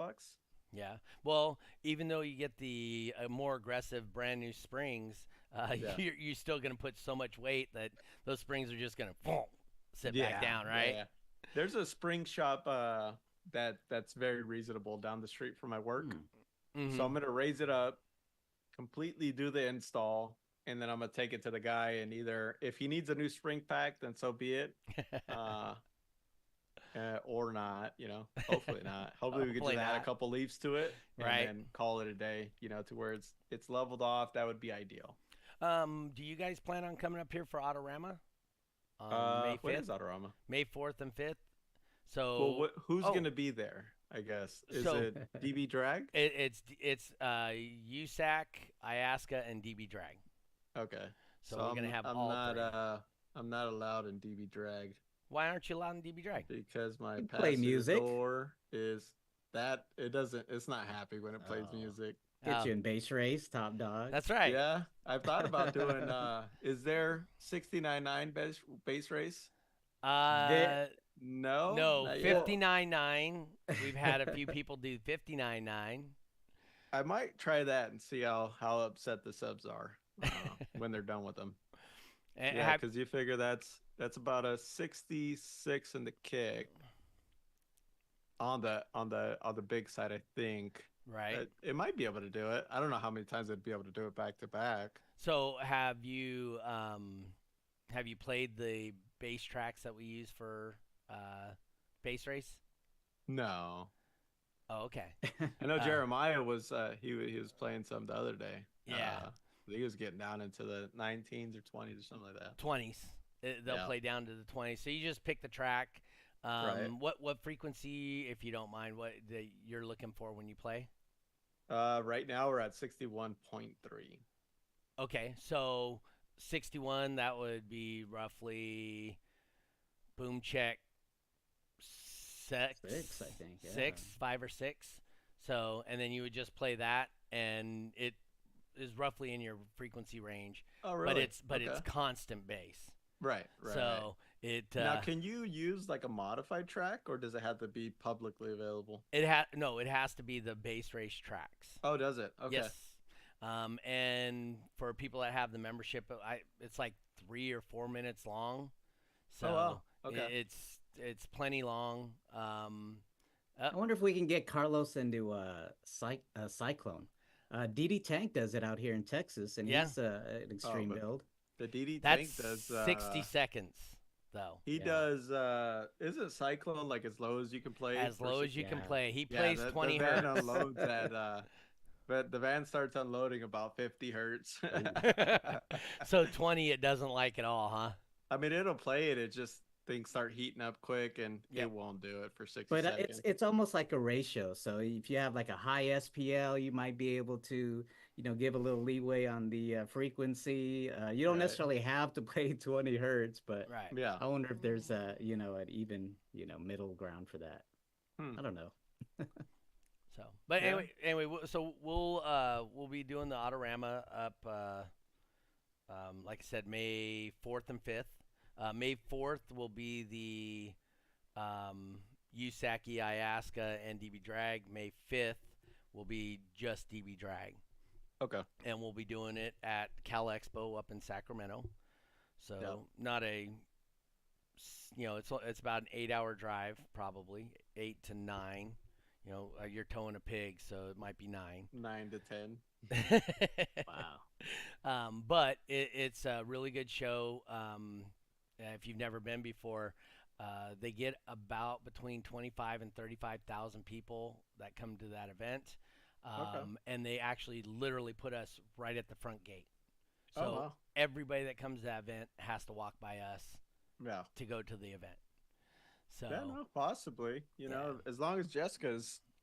Speaker 2: Yeah. Well, even though you get the more aggressive brand new springs,
Speaker 4: Yeah.
Speaker 2: you're still going to put so much weight that those springs are just going to sit back down, right?
Speaker 4: Yeah. There's a spring shop that's very reasonable down the street from my work.
Speaker 2: Mm-hmm.
Speaker 4: So I'm gonna raise it up, completely do the install, and then I'm gonna take it to the guy, and either if he needs a new spring pack, then so be it. Or not, hopefully not. Hopefully we could
Speaker 2: Hopefully
Speaker 4: just add a
Speaker 2: not.
Speaker 4: couple leaves to it and
Speaker 2: Right.
Speaker 4: then call it a day, to where it's leveled off. That would be ideal.
Speaker 2: Do you guys plan on coming up here for Autorama on May 5th?
Speaker 4: When is Autorama?
Speaker 2: May 4th and 5th. So
Speaker 4: Well, who's
Speaker 2: oh.
Speaker 4: gonna be there? I guess is
Speaker 2: So-
Speaker 4: it DB Drag?
Speaker 2: it's USAC, IASCA, and D.W.I.C.A.
Speaker 4: Okay,
Speaker 2: So we're gonna have
Speaker 4: I'm
Speaker 2: all
Speaker 4: not
Speaker 2: three.
Speaker 4: I'm not allowed in DB Drag
Speaker 2: Why aren't you allowed in D.W.I.C.A.?
Speaker 4: because my
Speaker 3: You
Speaker 4: pass
Speaker 3: play
Speaker 4: to the
Speaker 3: music.
Speaker 4: door is that it's not happy when it plays
Speaker 3: Oh.
Speaker 4: music.
Speaker 3: Get you in base race, top dog.
Speaker 2: That's right.
Speaker 4: Yeah, I've thought about doing. Is there 69.9 base race? No,
Speaker 2: No,
Speaker 4: not yet.
Speaker 2: 59.9. We've had a few people do 59.9.
Speaker 4: I might try that and see how upset the subs are when they're done with them.
Speaker 2: And
Speaker 4: Yeah, because you figure that's about a 66 in the kick on the big side, I think.
Speaker 2: right.
Speaker 4: It might be able to do it. I don't know how many times it'd be able to do it back to back.
Speaker 2: So have you played the base tracks that we use for base race?
Speaker 4: No,
Speaker 2: Oh, okay.
Speaker 4: I know Jeremiah was he was playing some the other day.
Speaker 2: Yeah.
Speaker 4: He was getting down into the 19s or 20s or something like that.
Speaker 2: 20s. They'll
Speaker 4: Yeah.
Speaker 2: play down to the 20s. So you just pick the track.
Speaker 4: Right.
Speaker 2: What frequency, if you don't mind, what you're looking for when you play?
Speaker 4: Right now we're at 61.3.
Speaker 2: Okay, so 61, that would be roughly boom check six,
Speaker 3: Six, I think, yeah.
Speaker 2: 5 or 6. So, and then you would just play that, and it is roughly in your frequency range.
Speaker 4: Oh, really?
Speaker 2: But
Speaker 4: Okay.
Speaker 2: it's constant bass.
Speaker 4: Right.
Speaker 2: So it
Speaker 4: now, can you use like a modified track, or does it have to be publicly available?
Speaker 2: it has to be the bass race tracks.
Speaker 4: Oh, does it? Okay.
Speaker 2: Yes. And for people that have the membership, it's like 3 or 4 minutes long. So
Speaker 4: Oh, wow. Okay.
Speaker 2: it's plenty long.
Speaker 3: I wonder if we can get Carlos into Cyclone. DD Tank does it out here in Texas, and
Speaker 2: Yeah.
Speaker 3: he's an extreme
Speaker 4: but-
Speaker 3: build.
Speaker 4: The DD
Speaker 2: That's
Speaker 4: Tank does
Speaker 2: 60 seconds though.
Speaker 4: He
Speaker 3: Yeah.
Speaker 4: does. Is it Cyclone like as low as you can play?
Speaker 2: As
Speaker 4: for
Speaker 2: low as
Speaker 4: six-
Speaker 2: you can
Speaker 3: Yeah.
Speaker 2: play. He
Speaker 4: Yeah,
Speaker 2: plays
Speaker 4: the
Speaker 2: 20
Speaker 4: van
Speaker 2: hertz.
Speaker 4: unloads at. But the van starts unloading about 50 hertz.
Speaker 2: So 20 it doesn't like at all, huh?
Speaker 4: I mean, it'll play it. It just things start heating up quick, and
Speaker 2: Yep.
Speaker 4: it won't do it for 60
Speaker 3: But
Speaker 4: seconds.
Speaker 3: it's almost like a ratio. So if you have like a high SPL, you might be able to give a little leeway on the frequency. You don't
Speaker 4: Right.
Speaker 3: necessarily have to play 20 hertz, but
Speaker 2: Right.
Speaker 4: Yeah.
Speaker 3: I wonder if there's an even middle ground for that. I don't know.
Speaker 2: So, but
Speaker 4: Yeah.
Speaker 2: anyway, so we'll be doing the Autorama up, like I said, May 4th and 5th. May 4th will be the USACI, IASCA, and DB Drag. May 5th will be just DB Drag,
Speaker 4: Okay.
Speaker 2: and we'll be doing it at Cal Expo up in Sacramento. So
Speaker 4: Yep.
Speaker 2: not it's about an 8-hour drive, probably 8 to 9. You're towing a pig, so it might be 9.
Speaker 4: 9 to 10.
Speaker 3: Wow.
Speaker 2: But it's a really good show. If you've never been before, they get about between 25 and 35,000 people that come to that event. And they actually literally put us right at the front gate. So
Speaker 4: Oh, wow.
Speaker 2: everybody that comes to that event has to walk by us
Speaker 4: Yeah.
Speaker 2: to go to the event. So
Speaker 4: Yeah, no, possibly.
Speaker 2: Yeah.
Speaker 4: As long as Jessica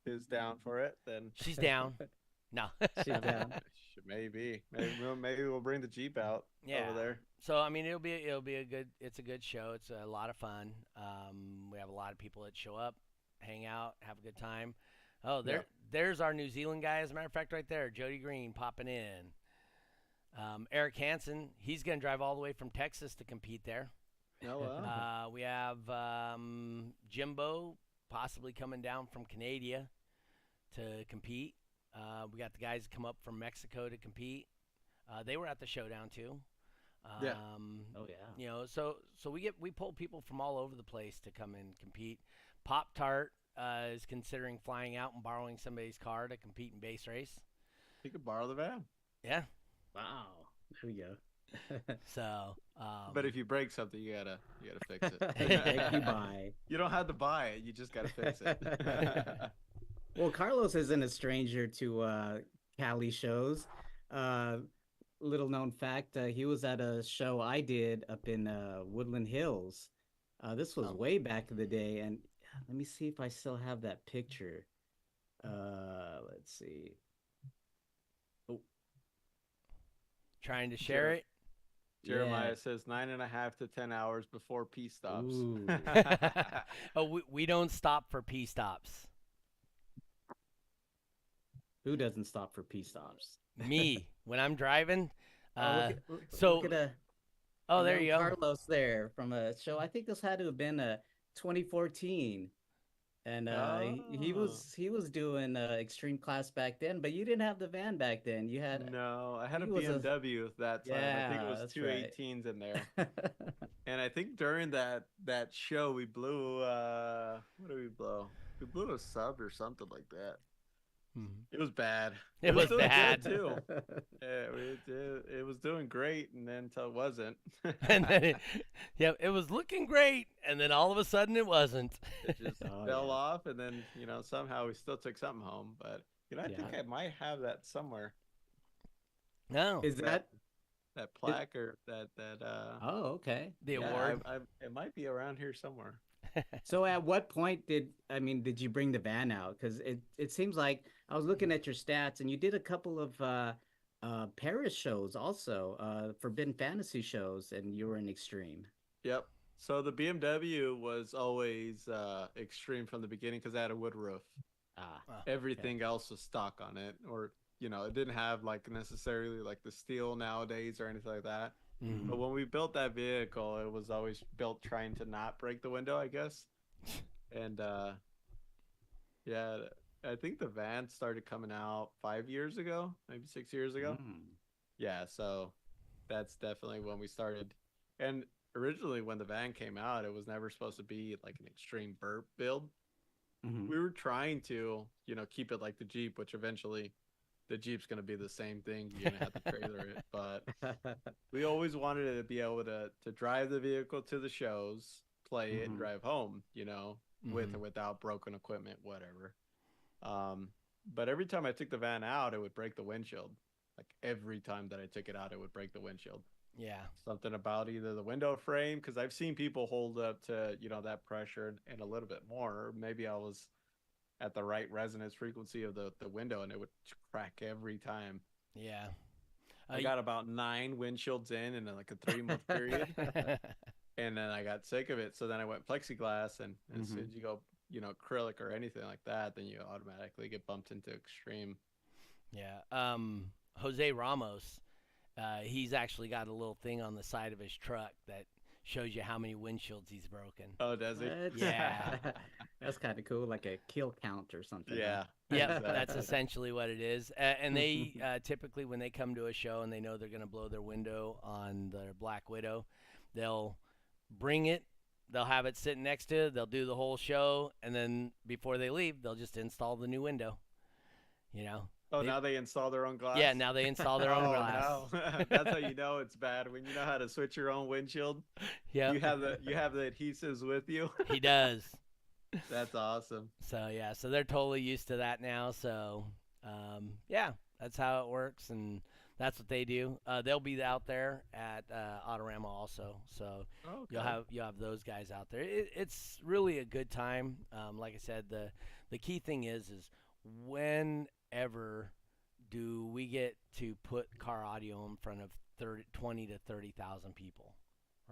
Speaker 4: is down for it, then
Speaker 2: she's down. No.
Speaker 3: Sit down.
Speaker 4: Maybe we'll bring the Jeep out
Speaker 2: Yeah.
Speaker 4: over there.
Speaker 2: So I mean, it'll be a good show. It's a lot of fun. We have a lot of people that show up, hang out, have a good time. Oh, there's our New Zealand guy. As a matter of fact, right there, Jody Green popping in. Eric Hansen, he's gonna drive all the way from Texas to compete there.
Speaker 4: Oh wow.
Speaker 2: We have Jimbo possibly coming down from Canada to compete. We got the guys that come up from Mexico to compete. They were at the showdown too.
Speaker 4: Yeah.
Speaker 3: Oh yeah.
Speaker 2: You know, so we pull people from all over the place to come and compete. Pop Tart is considering flying out and borrowing somebody's car to compete in base race.
Speaker 4: You could borrow the van.
Speaker 2: Yeah.
Speaker 3: Wow. There we go.
Speaker 2: So.
Speaker 4: But if you break something, you gotta fix it.
Speaker 3: Thank you, bye.
Speaker 4: You don't have to buy it. You just gotta fix it.
Speaker 3: Well, Carlos isn't a stranger to Cali shows. Little known fact, he was at a show I did up in Woodland Hills. This was way back in the day, and let me see if I still have that picture. Let's see. Oh,
Speaker 2: trying to share it.
Speaker 4: Jeremiah says 9.5 to 10 hours before P stops.
Speaker 2: Oh, we don't stop for P stops.
Speaker 3: Who doesn't stop for P stops?
Speaker 2: Me when I'm driving.
Speaker 3: Look at
Speaker 2: there you go.
Speaker 3: Carlos there from a show. I think this had to have been 2014, and he was doing extreme class back then. But you didn't have the van back then. You had
Speaker 4: I had a BMW that time. I think it was two
Speaker 3: right.
Speaker 4: 18s in there. And I think during that show we blew what did we blow? We blew a sub or something like that. It was bad.
Speaker 2: It was
Speaker 4: doing
Speaker 2: bad
Speaker 4: good, too. It was doing great, and then until it wasn't.
Speaker 2: And then it was looking great, and then all of a sudden it wasn't.
Speaker 4: It just fell off, and then somehow we still took something home. But I think I might have that somewhere.
Speaker 2: No,
Speaker 3: is that
Speaker 4: plaque or that?
Speaker 3: Oh, okay.
Speaker 2: The award.
Speaker 4: It might be around here somewhere.
Speaker 3: So at what point did you bring the van out? Because it seems like I was looking at your stats, and you did a couple of Paris shows also, Forbidden Fantasy shows, and you were in Extreme.
Speaker 4: Yep. So the BMW was always Extreme from the beginning because it had a wood roof. Everything else was stock on it, or it didn't have like necessarily like the steel nowadays or anything like that.
Speaker 2: Mm-hmm.
Speaker 4: But when we built that vehicle, it was always built trying to not break the window, I guess. And I think the van started coming out 5 years ago, maybe 6 years ago. Yeah, so that's definitely when we started. And originally when the van came out, it was never supposed to be like an extreme burp build. We were trying to, keep it like the Jeep, which eventually the Jeep's going to be the same thing. You're going to have to trailer it. But we always wanted to be able to drive the vehicle to the shows, play it, and drive home, with or without broken equipment, whatever. But every time I took the van out, it would break the windshield. Like every time that I took it out, it would break the windshield.
Speaker 2: Yeah.
Speaker 4: Something about either the window frame, because I've seen people hold up to, that pressure and a little bit more. Or maybe I was at the right resonance frequency of the window, and it would crack every time.
Speaker 2: Yeah.
Speaker 4: I got about 9 windshields in like a 3-month period. And then I got sick of it. So then I went plexiglass, and as soon as you go, acrylic or anything like that, then you automatically get bumped into extreme.
Speaker 2: Yeah. Jose Ramos, he's actually got a little thing on the side of his truck that shows you how many windshields he's broken.
Speaker 4: Oh, does he?
Speaker 2: Yeah.
Speaker 3: That's kind of cool, like a kill count or something.
Speaker 4: Yeah.
Speaker 2: Yeah, that's essentially what it is. And they typically, when they come to a show and they know they're going to blow their window on their Black Widow, they'll bring it, they'll have it sitting next to it, they'll do the whole show, and then before they leave, they'll just install the new window.
Speaker 4: Oh, now they install their own glass?
Speaker 2: Yeah, now they install their own glass.
Speaker 4: No. That's how you know it's bad, when you know how to switch your own windshield.
Speaker 2: Yeah.
Speaker 4: You have the adhesives with you.
Speaker 2: He does.
Speaker 4: That's awesome.
Speaker 2: So yeah, so they're totally used to that now. So yeah, that's how it works, and that's what they do. They'll be out there at Autorama also. So you'll have those guys out there. It's really a good time. Like I said, the key thing is whenever do we get to put car audio in front of 20 to 30,000 people,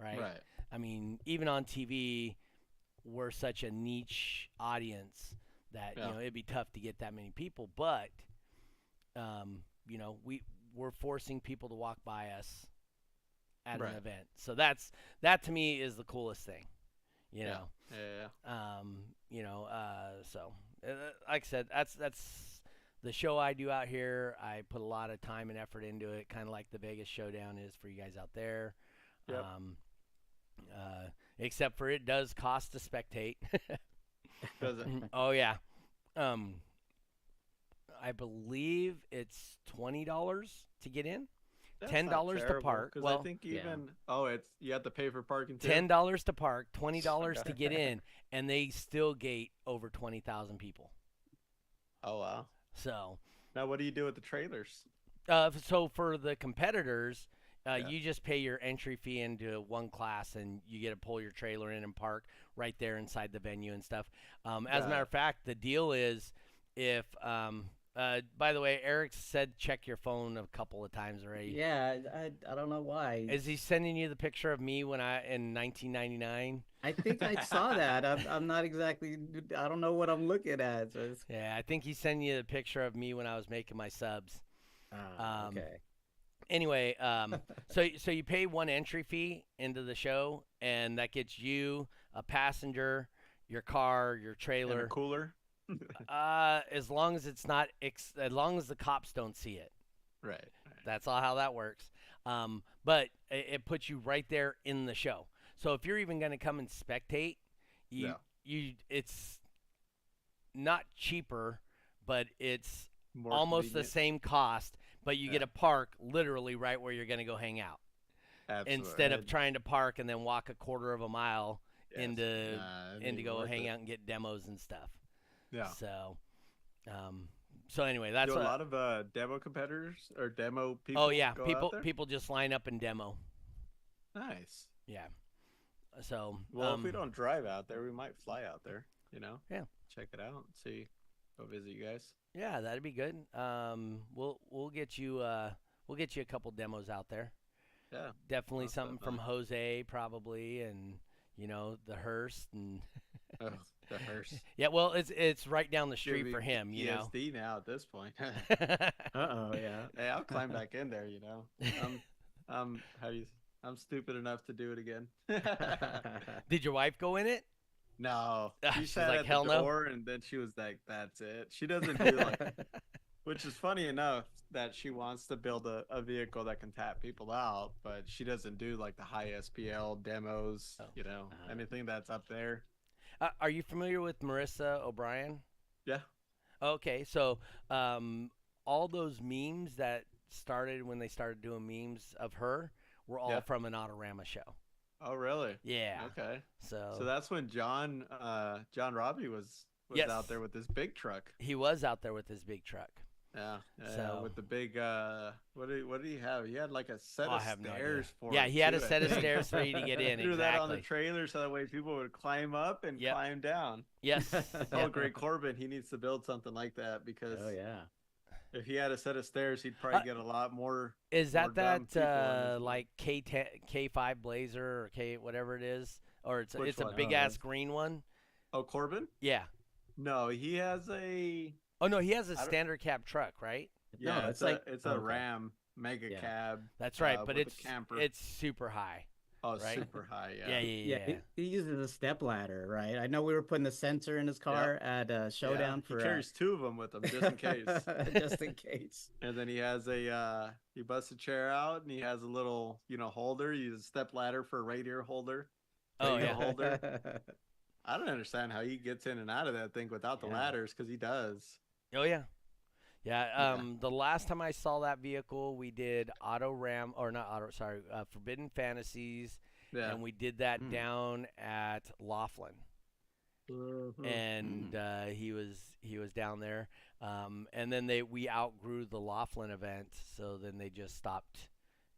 Speaker 2: right?
Speaker 4: Right.
Speaker 2: I mean, even on TV, we're such a niche audience that it'd be tough to get that many people. But we're forcing people to walk by us at an event. So that to me is the coolest thing.
Speaker 4: Yeah.
Speaker 2: So like I said, that's the show I do out here. I put a lot of time and effort into it, kind of like the Vegas Showdown is for you guys out there.
Speaker 4: Yep.
Speaker 2: Except for it does cost to spectate.
Speaker 4: Does it?
Speaker 2: Oh yeah. I believe it's $20 to get in.
Speaker 4: That's
Speaker 2: $10
Speaker 4: not
Speaker 2: to
Speaker 4: terrible,
Speaker 2: park.
Speaker 4: 'cause
Speaker 2: Well,
Speaker 4: I think even it's you have to pay for parking too.
Speaker 2: $10 to park, $20 to get in, and they still gate over 20,000 people.
Speaker 4: Oh wow.
Speaker 2: So
Speaker 4: Now what do you do with the trailers?
Speaker 2: so for the competitors, you just pay your entry fee into one class, and you get to pull your trailer in and park right there inside the venue and stuff. As a matter of fact, the deal is if by the way, Eric said check your phone a couple of times already.
Speaker 3: Yeah, I don't know why.
Speaker 2: Is he sending you the picture of me in 1999?
Speaker 3: I think I saw that. I'm not exactly. I don't know what I'm looking at. So
Speaker 2: Yeah, I think he's sending you the picture of me when I was making my subs.
Speaker 3: Okay.
Speaker 2: Anyway, so you pay one entry fee into the show, and that gets you a passenger, your car, your trailer,
Speaker 4: And a cooler.
Speaker 2: as long as it's not as long as the cops don't see it.
Speaker 4: Right.
Speaker 2: That's all how that works. But it puts you right there in the show. So if you're even going to come and spectate, it's not cheaper, but it's
Speaker 4: More
Speaker 2: almost the
Speaker 4: convenient.
Speaker 2: same cost. But you get to park literally right where you're going to go hang out.
Speaker 4: Absolutely.
Speaker 2: Instead of trying to park and then walk a quarter of a mile
Speaker 4: Yes.
Speaker 2: into
Speaker 4: Nah,
Speaker 2: to go
Speaker 4: worth
Speaker 2: hang
Speaker 4: it.
Speaker 2: out and get demos and stuff.
Speaker 4: Yeah.
Speaker 2: So anyway, that's
Speaker 4: Do a
Speaker 2: what,
Speaker 4: lot of demo competitors or demo people.
Speaker 2: oh yeah,
Speaker 4: go out there?
Speaker 2: people just line up and demo.
Speaker 4: Nice.
Speaker 2: Yeah. So
Speaker 4: Well, if we don't drive out there, we might fly out there.
Speaker 2: Yeah.
Speaker 4: Check it out and see. Go visit you guys.
Speaker 2: yeah, that'd be good. We'll get you a couple demos out there.
Speaker 4: Yeah.
Speaker 2: Definitely
Speaker 4: Most
Speaker 2: something from
Speaker 4: definitely.
Speaker 2: Jose probably, and the Hearst and
Speaker 4: Oh, the hearse.
Speaker 2: yeah. Well, it's right down the
Speaker 4: Should
Speaker 2: street
Speaker 4: be
Speaker 2: for him.
Speaker 4: PSD now at this point.
Speaker 3: Uh-oh, yeah.
Speaker 4: Hey, I'll climb back in there. I'm stupid enough to do it again.
Speaker 2: Did your wife go in it?
Speaker 4: No, she
Speaker 2: She's
Speaker 4: sat
Speaker 2: like,
Speaker 4: at
Speaker 2: "Hell
Speaker 4: the
Speaker 2: no."
Speaker 4: door, and then she was like, "That's it." She doesn't do like, which is funny enough that she wants to build a vehicle that can tap people out, but she doesn't do like the high SPL demos. Anything that's up there.
Speaker 2: Are you familiar with Marissa O'Brien?
Speaker 4: Yeah.
Speaker 2: Okay, so all those memes that started when they started doing memes of her were all from an Autorama show.
Speaker 4: Oh, really?
Speaker 2: Yeah.
Speaker 4: Okay.
Speaker 2: So
Speaker 4: that's when John Robbie was
Speaker 2: Yes.
Speaker 4: out there with his big truck.
Speaker 2: he was out there with his big truck.
Speaker 4: Yeah.
Speaker 2: So-
Speaker 4: with the big what did he have? He had like a set
Speaker 2: Oh, I
Speaker 4: of
Speaker 2: have no
Speaker 4: stairs
Speaker 2: idea.
Speaker 4: for
Speaker 2: Yeah,
Speaker 4: it,
Speaker 2: he had
Speaker 4: too,
Speaker 2: a
Speaker 4: I
Speaker 2: set of
Speaker 4: think.
Speaker 2: stairs for you to get in.
Speaker 4: Threw that on the
Speaker 2: Exactly.
Speaker 4: trailer so that way people would climb up and
Speaker 2: Yep.
Speaker 4: climb down.
Speaker 2: Yes.
Speaker 4: Oh, Greg Corbin, he needs to build something like that because
Speaker 3: Oh yeah.
Speaker 4: if he had a set of stairs, he'd probably get a lot more.
Speaker 2: Is
Speaker 4: more
Speaker 2: that
Speaker 4: dumb people in his
Speaker 2: like K5 Blazer or K whatever it is, or it's
Speaker 4: Which
Speaker 2: it's a
Speaker 4: one?
Speaker 2: big
Speaker 3: Oh,
Speaker 2: ass
Speaker 3: that's-
Speaker 2: green one?
Speaker 4: Oh, Corbin?
Speaker 2: Yeah.
Speaker 4: No, he has a.
Speaker 2: Oh no, he has a
Speaker 4: I don't-
Speaker 2: standard cab truck, right?
Speaker 4: Yeah,
Speaker 3: No,
Speaker 4: it's
Speaker 3: it's
Speaker 4: a
Speaker 3: okay.
Speaker 4: Ram mega
Speaker 3: Yeah.
Speaker 4: cab.
Speaker 2: That's right, but
Speaker 4: with a
Speaker 2: it's
Speaker 4: camper.
Speaker 2: it's super high.
Speaker 4: Oh,
Speaker 2: right?
Speaker 4: super high.
Speaker 2: Yeah,
Speaker 3: Yeah, he uses a step ladder, right? I know we were putting the sensor in his car at Showdown
Speaker 4: He
Speaker 3: for
Speaker 4: carries two of them with him just in case.
Speaker 3: just in case.
Speaker 4: And then he has he busts a chair out and he has a little holder. He uses a step ladder for a radiator holder.
Speaker 2: Oh
Speaker 4: radio
Speaker 2: yeah.
Speaker 4: holder. I don't understand how he gets in and out of that thing without the
Speaker 3: Yeah.
Speaker 4: ladders because he does.
Speaker 2: Oh yeah. Yeah, the last time I saw that vehicle, we did Forbidden Fantasies,
Speaker 4: Yeah.
Speaker 2: and we did that
Speaker 3: Mm.
Speaker 2: down at Laughlin, and he was down there, and then we outgrew the Laughlin event, so then they just stopped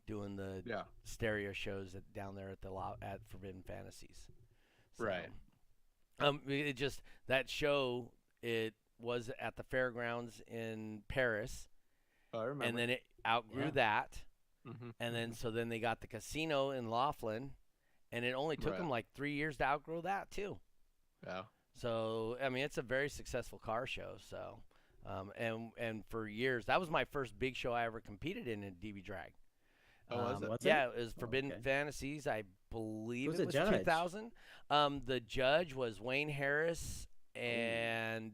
Speaker 2: doing the
Speaker 4: Yeah.
Speaker 2: stereo shows down there at Forbidden Fantasies. So,
Speaker 4: Right.
Speaker 2: it just that show it was at the fairgrounds in Paris,
Speaker 4: Oh, I remember.
Speaker 2: and then it outgrew
Speaker 3: Yeah.
Speaker 2: that,
Speaker 4: Mm-hmm.
Speaker 2: and then so then they got the casino in Laughlin, and it only took
Speaker 4: Right.
Speaker 2: them like 3 years to outgrow that too.
Speaker 4: Yeah.
Speaker 2: So I mean, it's a very successful car show. So, and for years, that was my first big show I ever competed in DB Drag.
Speaker 4: Oh, was it?
Speaker 3: Was
Speaker 2: Yeah,
Speaker 3: it?
Speaker 2: it was
Speaker 3: Oh,
Speaker 2: Forbidden
Speaker 3: okay.
Speaker 2: Fantasies. I believe
Speaker 3: Who's
Speaker 2: it
Speaker 3: the
Speaker 2: was
Speaker 3: judge?
Speaker 2: 2000. The judge was Wayne Harris and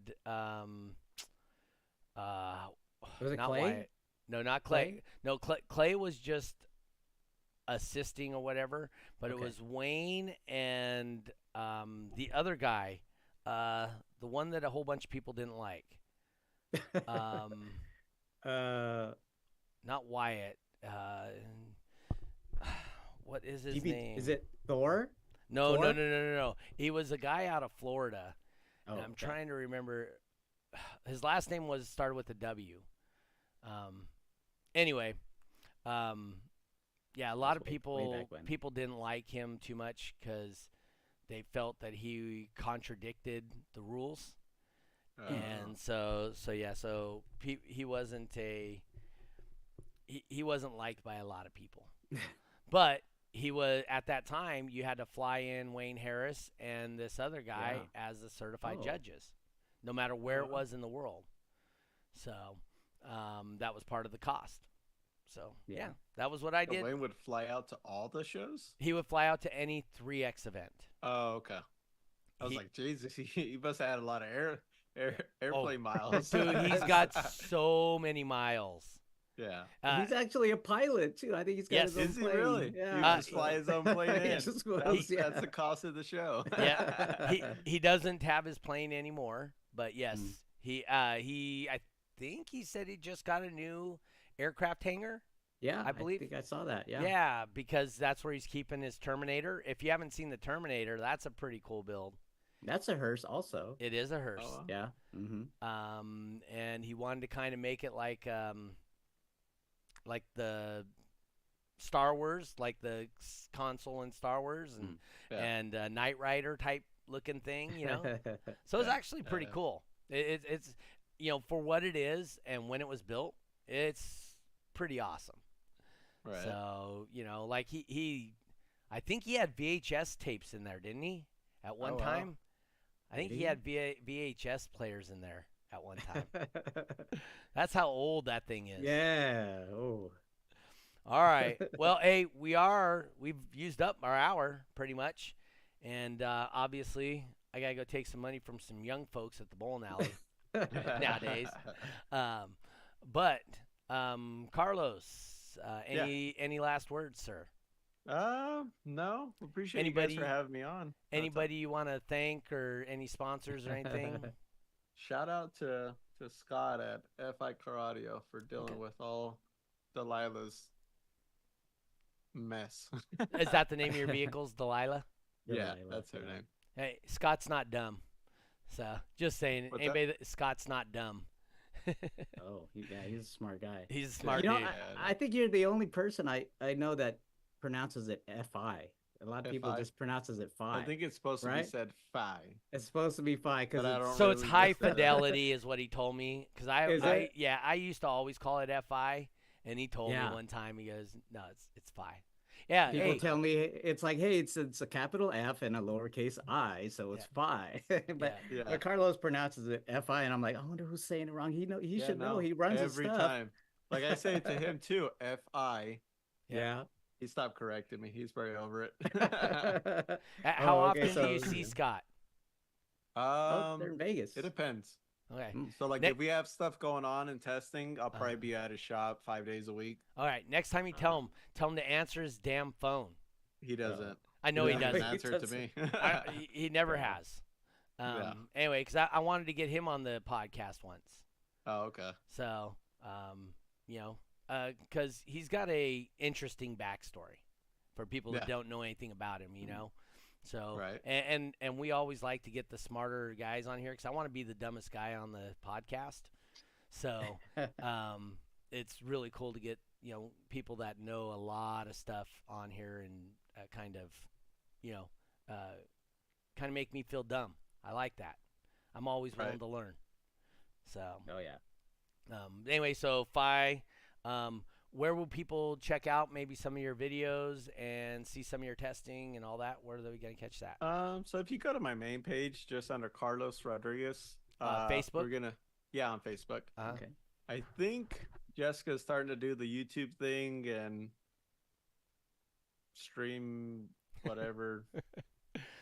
Speaker 3: Was it
Speaker 2: not
Speaker 3: Clay?
Speaker 2: Wyatt. No, not Clay.
Speaker 3: Clay?
Speaker 2: No, Clay was just assisting or whatever. But it
Speaker 3: Okay.
Speaker 2: was Wayne and the other guy, the one that a whole bunch of people didn't like. Um, not Wyatt. What is his name?
Speaker 3: Is it Thor?
Speaker 2: No,
Speaker 3: Thor?
Speaker 2: no. He was a guy out of Florida.
Speaker 3: Oh,
Speaker 2: And I'm
Speaker 3: okay.
Speaker 2: trying to remember. His last name started with a W. Anyway, yeah, a lot of
Speaker 3: Way
Speaker 2: people
Speaker 3: back when.
Speaker 2: people didn't like him too much because they felt that he contradicted the rules, and so he wasn't he wasn't liked by a lot of people. But he was at that time. You had to fly in Wayne Harris and this other guy as the certified
Speaker 3: Oh.
Speaker 2: judges, no matter where it was in the world. So that was part of the cost. So yeah, that was what I did.
Speaker 4: Wayne would fly out to all the shows?
Speaker 2: He would fly out to any 3X event.
Speaker 4: Oh, okay. I was
Speaker 2: He-
Speaker 4: like, Jesus, he must have had a lot of airplane miles.
Speaker 2: Dude, he's got so many miles.
Speaker 4: Yeah.
Speaker 3: He's actually a pilot too. I think he's got
Speaker 2: Yes.
Speaker 3: his own
Speaker 4: Is he
Speaker 3: plane.
Speaker 4: really?
Speaker 3: Yeah.
Speaker 4: He would just fly his own plane in.
Speaker 3: He just was,
Speaker 4: That's the cost of the show.
Speaker 2: Yeah, he doesn't have his plane anymore, but yes,
Speaker 3: Mm.
Speaker 2: he I think he said he just got a new aircraft hangar.
Speaker 3: Yeah,
Speaker 2: I believe-
Speaker 3: think I saw that. Yeah.
Speaker 2: Yeah, because that's where he's keeping his Terminator. If you haven't seen the Terminator, that's a pretty cool build.
Speaker 3: That's a hearse also.
Speaker 2: It is a hearse.
Speaker 4: Oh, wow.
Speaker 3: Yeah. Mm-hmm.
Speaker 2: And he wanted to kind of make it like the Star Wars, like the console in Star Wars, and
Speaker 4: Yeah.
Speaker 2: and Knight Rider type looking thing, you know. So it's
Speaker 4: Yeah,
Speaker 2: actually pretty
Speaker 4: yeah.
Speaker 2: cool. It's for what it is and when it was built, it's pretty awesome.
Speaker 4: Right.
Speaker 2: So like I think he had VHS tapes in there, didn't he? At one
Speaker 4: Oh, wow.
Speaker 2: time, I think
Speaker 3: Did
Speaker 2: he
Speaker 3: he?
Speaker 2: had VHS players in there at one time. That's how old that thing is.
Speaker 3: Yeah. Oh.
Speaker 2: All right. Well, hey, we've used up our hour pretty much, and obviously I gotta go take some money from some young folks at the bowling alley nowadays. But Carlos, any last words, sir?
Speaker 4: No. Appreciate you
Speaker 2: Anybody-
Speaker 4: guys for having me on.
Speaker 2: Anybody you want to thank or any sponsors or anything?
Speaker 4: Shout out to Scott at FI Car Audio for dealing with all Delilah's mess.
Speaker 2: Is that the name of your vehicles, Delilah?
Speaker 4: Yeah,
Speaker 3: Delilah,
Speaker 4: that's her
Speaker 3: yeah.
Speaker 4: name.
Speaker 2: Hey, Scott's not dumb. So just saying,
Speaker 4: What's
Speaker 2: anybody Scott's not dumb.
Speaker 3: Oh, he's a smart guy.
Speaker 2: He's a smart
Speaker 3: You know,
Speaker 2: dude.
Speaker 3: I think you're the only person I know that pronounces it Fi. A lot of people
Speaker 4: Fi?
Speaker 3: just pronounces it Fi.
Speaker 4: I think it's supposed to be
Speaker 3: Right?
Speaker 4: said Fi.
Speaker 3: it's supposed to be Fi because
Speaker 4: But I don't
Speaker 2: So it's
Speaker 4: really
Speaker 2: high
Speaker 4: mix that up.
Speaker 2: fidelity is what he told me. Because
Speaker 3: Is it?
Speaker 2: I used to always call it FI, and he told
Speaker 3: Yeah.
Speaker 2: me one time, he goes, no, it's Fi. Yeah,
Speaker 3: people
Speaker 2: hey,
Speaker 3: tell me it's like, hey, it's a capital F and a lowercase I, so it's Fi. but
Speaker 4: Yeah.
Speaker 3: but Carlos pronounces it Fi, and I'm like, I wonder who's saying it wrong. He
Speaker 4: Yeah,
Speaker 3: should know.
Speaker 4: no,
Speaker 3: He runs his
Speaker 4: every
Speaker 3: stuff.
Speaker 4: time. Like I say it to him too, Fi.
Speaker 3: Yeah.
Speaker 4: He stopped correcting me. He's very over it.
Speaker 2: how
Speaker 3: Oh, okay,
Speaker 2: often do you
Speaker 3: so-
Speaker 2: see Scott?
Speaker 3: Oh, they're in Vegas.
Speaker 4: It depends.
Speaker 2: Okay.
Speaker 4: So like
Speaker 2: Ne-
Speaker 4: if we have stuff going on and testing, I'll probably
Speaker 2: Uh-huh.
Speaker 4: be at his shop 5 days a week.
Speaker 2: All right. Next time you tell him to answer his damn phone.
Speaker 4: He doesn't.
Speaker 2: I know he
Speaker 4: doesn't
Speaker 2: doesn't.
Speaker 4: answer it to me.
Speaker 2: He never has.
Speaker 4: Yeah.
Speaker 2: Anyway, because I wanted to get him on the podcast once.
Speaker 4: Oh, okay.
Speaker 2: So, because he's got a interesting backstory for people that
Speaker 4: Yeah.
Speaker 2: don't know anything about him, So,
Speaker 4: Right.
Speaker 2: and we always like to get the smarter guys on here because I want to be the dumbest guy on the podcast. So, it's really cool to get people that know a lot of stuff on here and kind of make me feel dumb. I like that. I'm always willing
Speaker 4: Right.
Speaker 2: to learn. So.
Speaker 3: Oh yeah.
Speaker 2: Anyway, so where will people check out maybe some of your videos and see some of your testing and all that? Where are they going to catch that?
Speaker 4: So if you go to my main page, just under Carlos Rodriguez,
Speaker 2: Facebook?
Speaker 4: we're gonna, on Facebook.
Speaker 3: Okay.
Speaker 4: I think Jessica's starting to do the YouTube thing and stream whatever.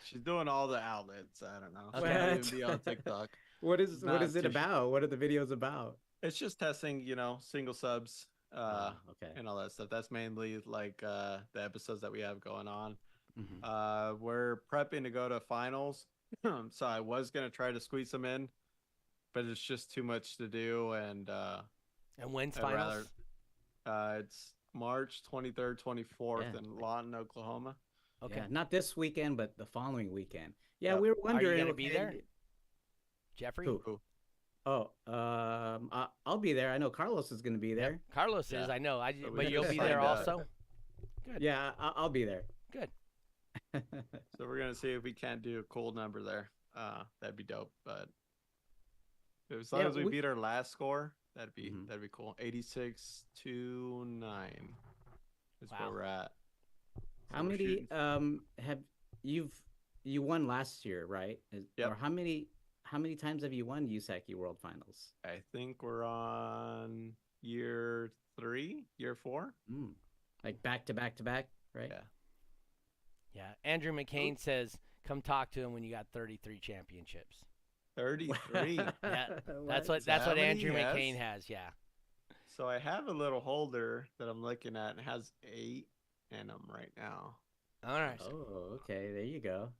Speaker 4: She's doing all the outlets. I don't know. She
Speaker 2: Okay.
Speaker 4: might even be on TikTok.
Speaker 3: What is
Speaker 4: Not
Speaker 3: it
Speaker 4: too
Speaker 3: about? What are the videos about?
Speaker 4: It's just testing, single subs,
Speaker 3: Okay.
Speaker 4: and all that stuff. That's mainly like the episodes that we have going on.
Speaker 3: Mhm.
Speaker 4: We're prepping to go to finals, so I was gonna try to squeeze them in, but it's just too much to do, and
Speaker 2: when's
Speaker 4: I'd
Speaker 2: finals?
Speaker 4: it's March 23rd, 24th
Speaker 3: Yeah.
Speaker 4: in Lawton, Oklahoma.
Speaker 2: Okay.
Speaker 3: Yeah, not this weekend, but the following weekend. Yeah,
Speaker 4: Yep.
Speaker 3: we were wondering.
Speaker 2: Are you going to be
Speaker 3: okay,
Speaker 2: there? Jeffrey?
Speaker 3: Who? Oh, I'll be there. I know Carlos is going to be
Speaker 2: Yep.
Speaker 3: there.
Speaker 2: Carlos
Speaker 4: Yeah.
Speaker 2: is, I know.
Speaker 4: So we
Speaker 2: But you'll
Speaker 4: just
Speaker 2: be there
Speaker 4: signed up.
Speaker 2: also? Good.
Speaker 3: Yeah, I'll be there.
Speaker 2: Good.
Speaker 4: So we're gonna see if we can't do a cool number there. That'd be dope. But as long
Speaker 3: Yeah,
Speaker 4: as we
Speaker 3: we-
Speaker 4: beat our last score, that'd be
Speaker 3: Mhm.
Speaker 4: cool. 86-9 is
Speaker 2: Wow.
Speaker 4: where we're at.
Speaker 3: How
Speaker 4: So we're
Speaker 3: many
Speaker 4: shooting-
Speaker 3: have you won last year, right?
Speaker 4: Yep.
Speaker 3: Or how many times have you won USACI World Finals?
Speaker 4: I think we're on year 3, year 4.
Speaker 3: Like back to back to back, right?
Speaker 4: Yeah.
Speaker 2: Yeah. Andrew McCain says, come talk to him when you got 33 championships.
Speaker 4: 33.
Speaker 2: Yeah, That's
Speaker 3: What?
Speaker 2: what that's
Speaker 4: that
Speaker 2: what
Speaker 4: many
Speaker 2: Andrew
Speaker 4: he has?
Speaker 2: McCain has, yeah.
Speaker 4: So I have a little holder that I'm looking at, and it has 8 in them right now.
Speaker 2: All right.
Speaker 3: Oh, okay. There you go.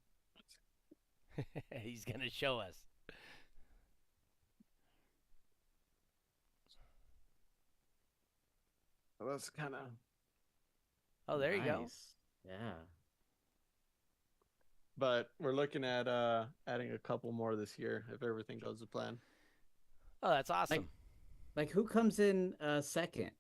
Speaker 2: He's going to show us.
Speaker 4: So that's kind of.
Speaker 2: Oh, there you go.
Speaker 3: Nice. Yeah.
Speaker 4: But we're looking at adding a couple more this year if everything goes to plan.
Speaker 2: Oh, that's awesome.
Speaker 3: Like who comes in second?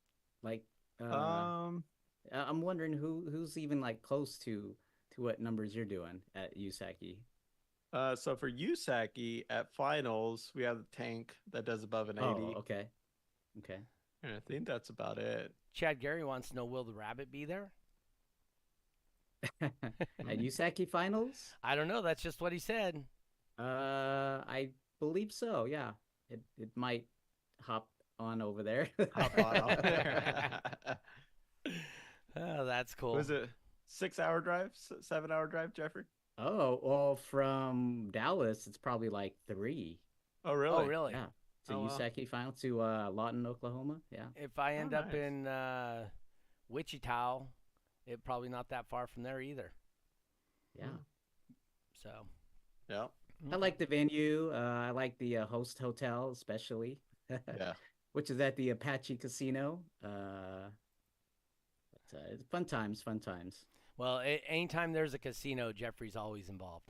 Speaker 3: Like
Speaker 4: Um,
Speaker 3: I'm wondering who's even like close to what numbers you're doing at USACI.
Speaker 4: so for USACI at finals, we have the tank that does above an 80,
Speaker 3: Oh, okay. Okay.
Speaker 4: and I think that's about it.
Speaker 2: Chad Gary wants to know, will the rabbit be there?
Speaker 3: At USACI finals?
Speaker 2: I don't know. That's just what he said.
Speaker 3: I believe so. Yeah. It might hop on over there.
Speaker 4: Hop on over there.
Speaker 2: Oh, that's cool.
Speaker 4: Was it 6-hour drive, 7-hour drive, Jeffrey?
Speaker 3: Oh, well, from Dallas, it's probably like 3.
Speaker 4: Oh, really?
Speaker 2: Oh, really?
Speaker 3: Yeah. To
Speaker 4: Oh, wow.
Speaker 3: USACI final to Lawton, Oklahoma. Yeah.
Speaker 2: If I end up
Speaker 4: nice.
Speaker 2: in Wichita, it probably not that far from there either.
Speaker 3: Yeah.
Speaker 2: So,
Speaker 4: Yeah.
Speaker 3: I like the venue. I like the host hotel, especially.
Speaker 4: Yeah.
Speaker 3: Which is at the Apache Casino. It's fun times, fun times.
Speaker 2: well, anytime there's a casino, Jeffrey's always involved.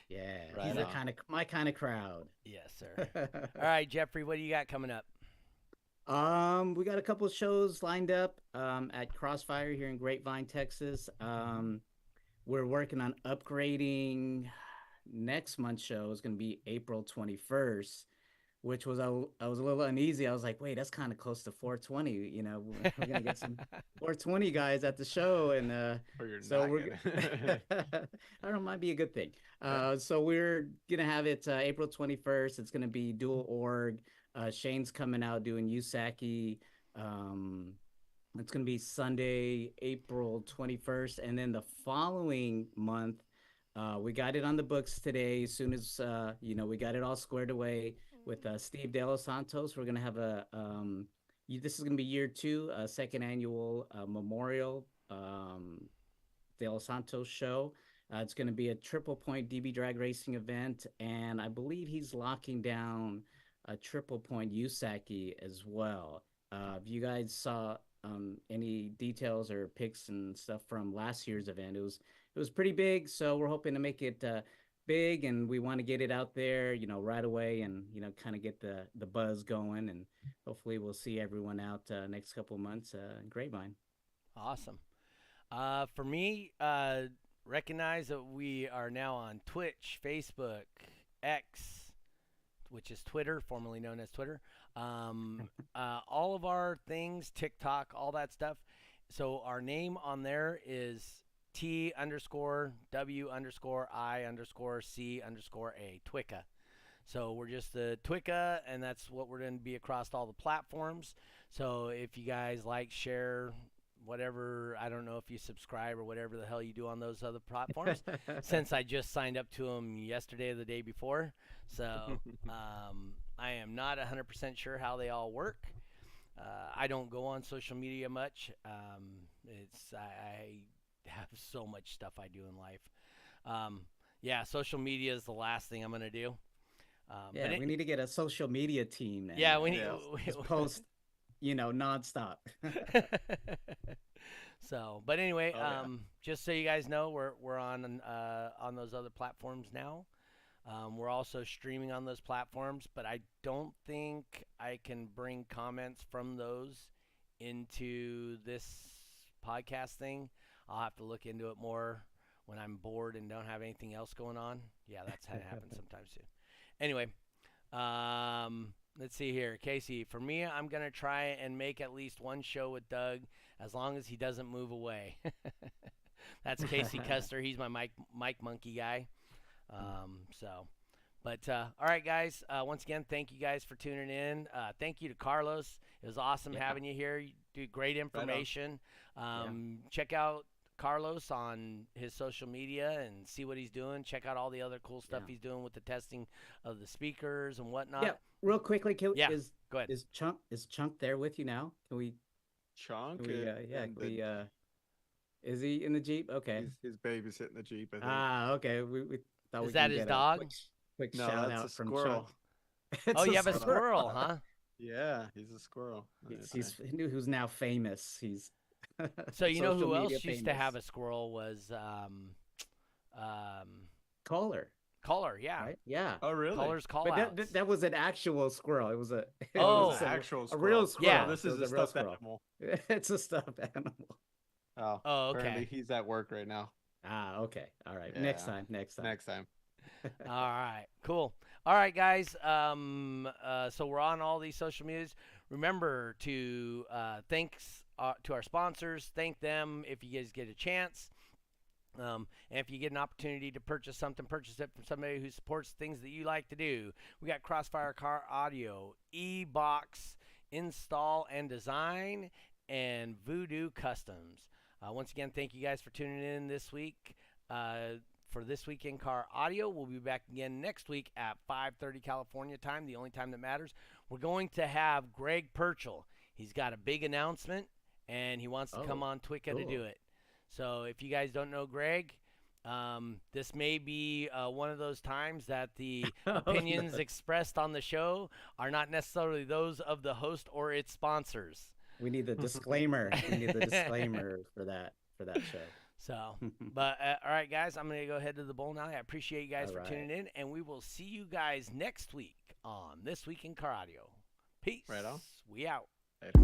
Speaker 3: Yeah,
Speaker 4: Right
Speaker 3: he's
Speaker 4: on.
Speaker 3: my kind of crowd.
Speaker 2: Yes, sir. All right, Jeffrey, what do you got coming up?
Speaker 3: We got a couple of shows lined up at Crossfire here in Grapevine, Texas. We're working on upgrading. Next month's show is going to be April 21st, which was I was a little uneasy. I was like, wait, that's kind of close to 420. You know, we're going to get some 420 guys at the show, and
Speaker 4: Or you're
Speaker 3: so
Speaker 4: not
Speaker 3: we're
Speaker 4: gonna.
Speaker 3: I don't know, might be a good thing. So we're gonna have it April 21st. It's gonna be dual org. Shane's coming out doing USACI. It's gonna be Sunday, April 21st, and then the following month, we got it on the books today. As soon as we got it all squared away with Steve De Los Santos. We're gonna have this is gonna be year 2, second annual memorial De Los Santos show. It's going to be a triple point DB drag racing event, and I believe he's locking down a triple point USACI as well. If you guys saw any details or pics and stuff from last year's event, it was pretty big. So we're hoping to make it big, and we want to get it out there, right away, and kind of get the buzz going, and hopefully we'll see everyone out next couple of months in Grapevine.
Speaker 2: Awesome. For me, recognize that we are now on Twitch, Facebook, X, which is Twitter, formerly known as Twitter. All of our things, TikTok, all that stuff. So our name on there is T_W_I_C_A, T.W.I.C.A. So we're just the T.W.I.C.A, and that's what we're going to be across all the platforms. So if you guys like, share, whatever, I don't know if you subscribe or whatever the hell you do on those other platforms, since I just signed up to them yesterday or the day before. So I am not 100% sure how they all work. I don't go on social media much. I have so much stuff I do in life. Yeah, social media is the last thing I'm going to do.
Speaker 3: We need to get a social media team. And,
Speaker 2: yeah, we need
Speaker 3: just post, nonstop.
Speaker 2: So, but anyway, just so you guys know, we're on those other platforms now. We're also streaming on those platforms, but I don't think I can bring comments from those into this podcast thing. I'll have to look into it more when I'm bored and don't have anything else going on. Yeah, that's how it happens sometimes too. Anyway, let's see here. Casey, for me, I'm going to try and make at least one show with Doug as long as he doesn't move away. That's Casey Custer. He's my Mike Monkey guy. But all right, guys, once again, thank you guys for tuning in. Thank you to Carlos. It was awesome having you here. You do great information. Check out Carlos on his social media and see what he's doing. Check out all the other cool stuff he's doing with the testing of the speakers and whatnot.
Speaker 3: Yeah, real quickly,
Speaker 2: go ahead.
Speaker 3: Is Chunk there with you now? Can we?
Speaker 4: Chunk?
Speaker 3: Is he in the Jeep? Okay.
Speaker 4: He's babysitting the Jeep, I think.
Speaker 3: Okay. We thought
Speaker 2: is
Speaker 3: we
Speaker 2: that
Speaker 3: could
Speaker 2: his
Speaker 3: get
Speaker 2: dog?
Speaker 3: Quick
Speaker 4: No,
Speaker 3: shout
Speaker 4: that's
Speaker 3: out
Speaker 4: a
Speaker 3: from
Speaker 4: squirrel.
Speaker 3: Chunk.
Speaker 2: Oh, you have a squirrel, huh?
Speaker 4: Yeah, he's a squirrel.
Speaker 3: Who's now famous. He's
Speaker 2: so you know who
Speaker 3: social
Speaker 2: else
Speaker 3: media
Speaker 2: used to have a
Speaker 3: famous.
Speaker 2: squirrel was
Speaker 3: Caller,
Speaker 2: Caller, yeah.
Speaker 3: right? Yeah.
Speaker 4: Oh, really?
Speaker 2: Caller's call
Speaker 3: But
Speaker 2: outs.
Speaker 3: that was an actual squirrel. It was a
Speaker 2: Oh,
Speaker 4: actual
Speaker 3: a
Speaker 4: squirrel.
Speaker 3: real squirrel.
Speaker 2: Yeah.
Speaker 4: This
Speaker 3: It
Speaker 4: is
Speaker 3: was
Speaker 4: a
Speaker 3: real
Speaker 4: stuffed
Speaker 3: squirrel.
Speaker 4: animal.
Speaker 3: It's a stuffed animal.
Speaker 4: Oh,
Speaker 2: Oh, okay.
Speaker 4: apparently he's at work right now.
Speaker 3: Okay. All right.
Speaker 4: Yeah.
Speaker 3: Next time.
Speaker 4: Next time.
Speaker 2: All right, cool. All right, guys. So we're on all these social medias. Remember to thanks to our sponsors. Thank them if you guys get a chance. And if you get an opportunity to purchase something, purchase it from somebody who supports things that you like to do. We got Crossfire Car Audio, E-Box Install and Design, and Voodoo Customs. Once again, thank you guys for tuning in this week. For This Week in Car Audio, we'll be back again next week at 5:30 California time, the only time that matters. We're going to have Greg Purchell. He's got a big announcement, and he wants to come on T.W.I.C.A to do it. So if you guys don't know Greg, this may be one of those times that the opinions expressed on the show are not necessarily those of the host or its sponsors.
Speaker 3: We need the disclaimer. for that show.
Speaker 2: So, but all right, guys, I'm going to go ahead to the bowl now. I appreciate you guys for tuning in, and we will see you guys next week on This Week in Car Audio. Peace.
Speaker 4: Right on.
Speaker 2: We out.
Speaker 4: Later.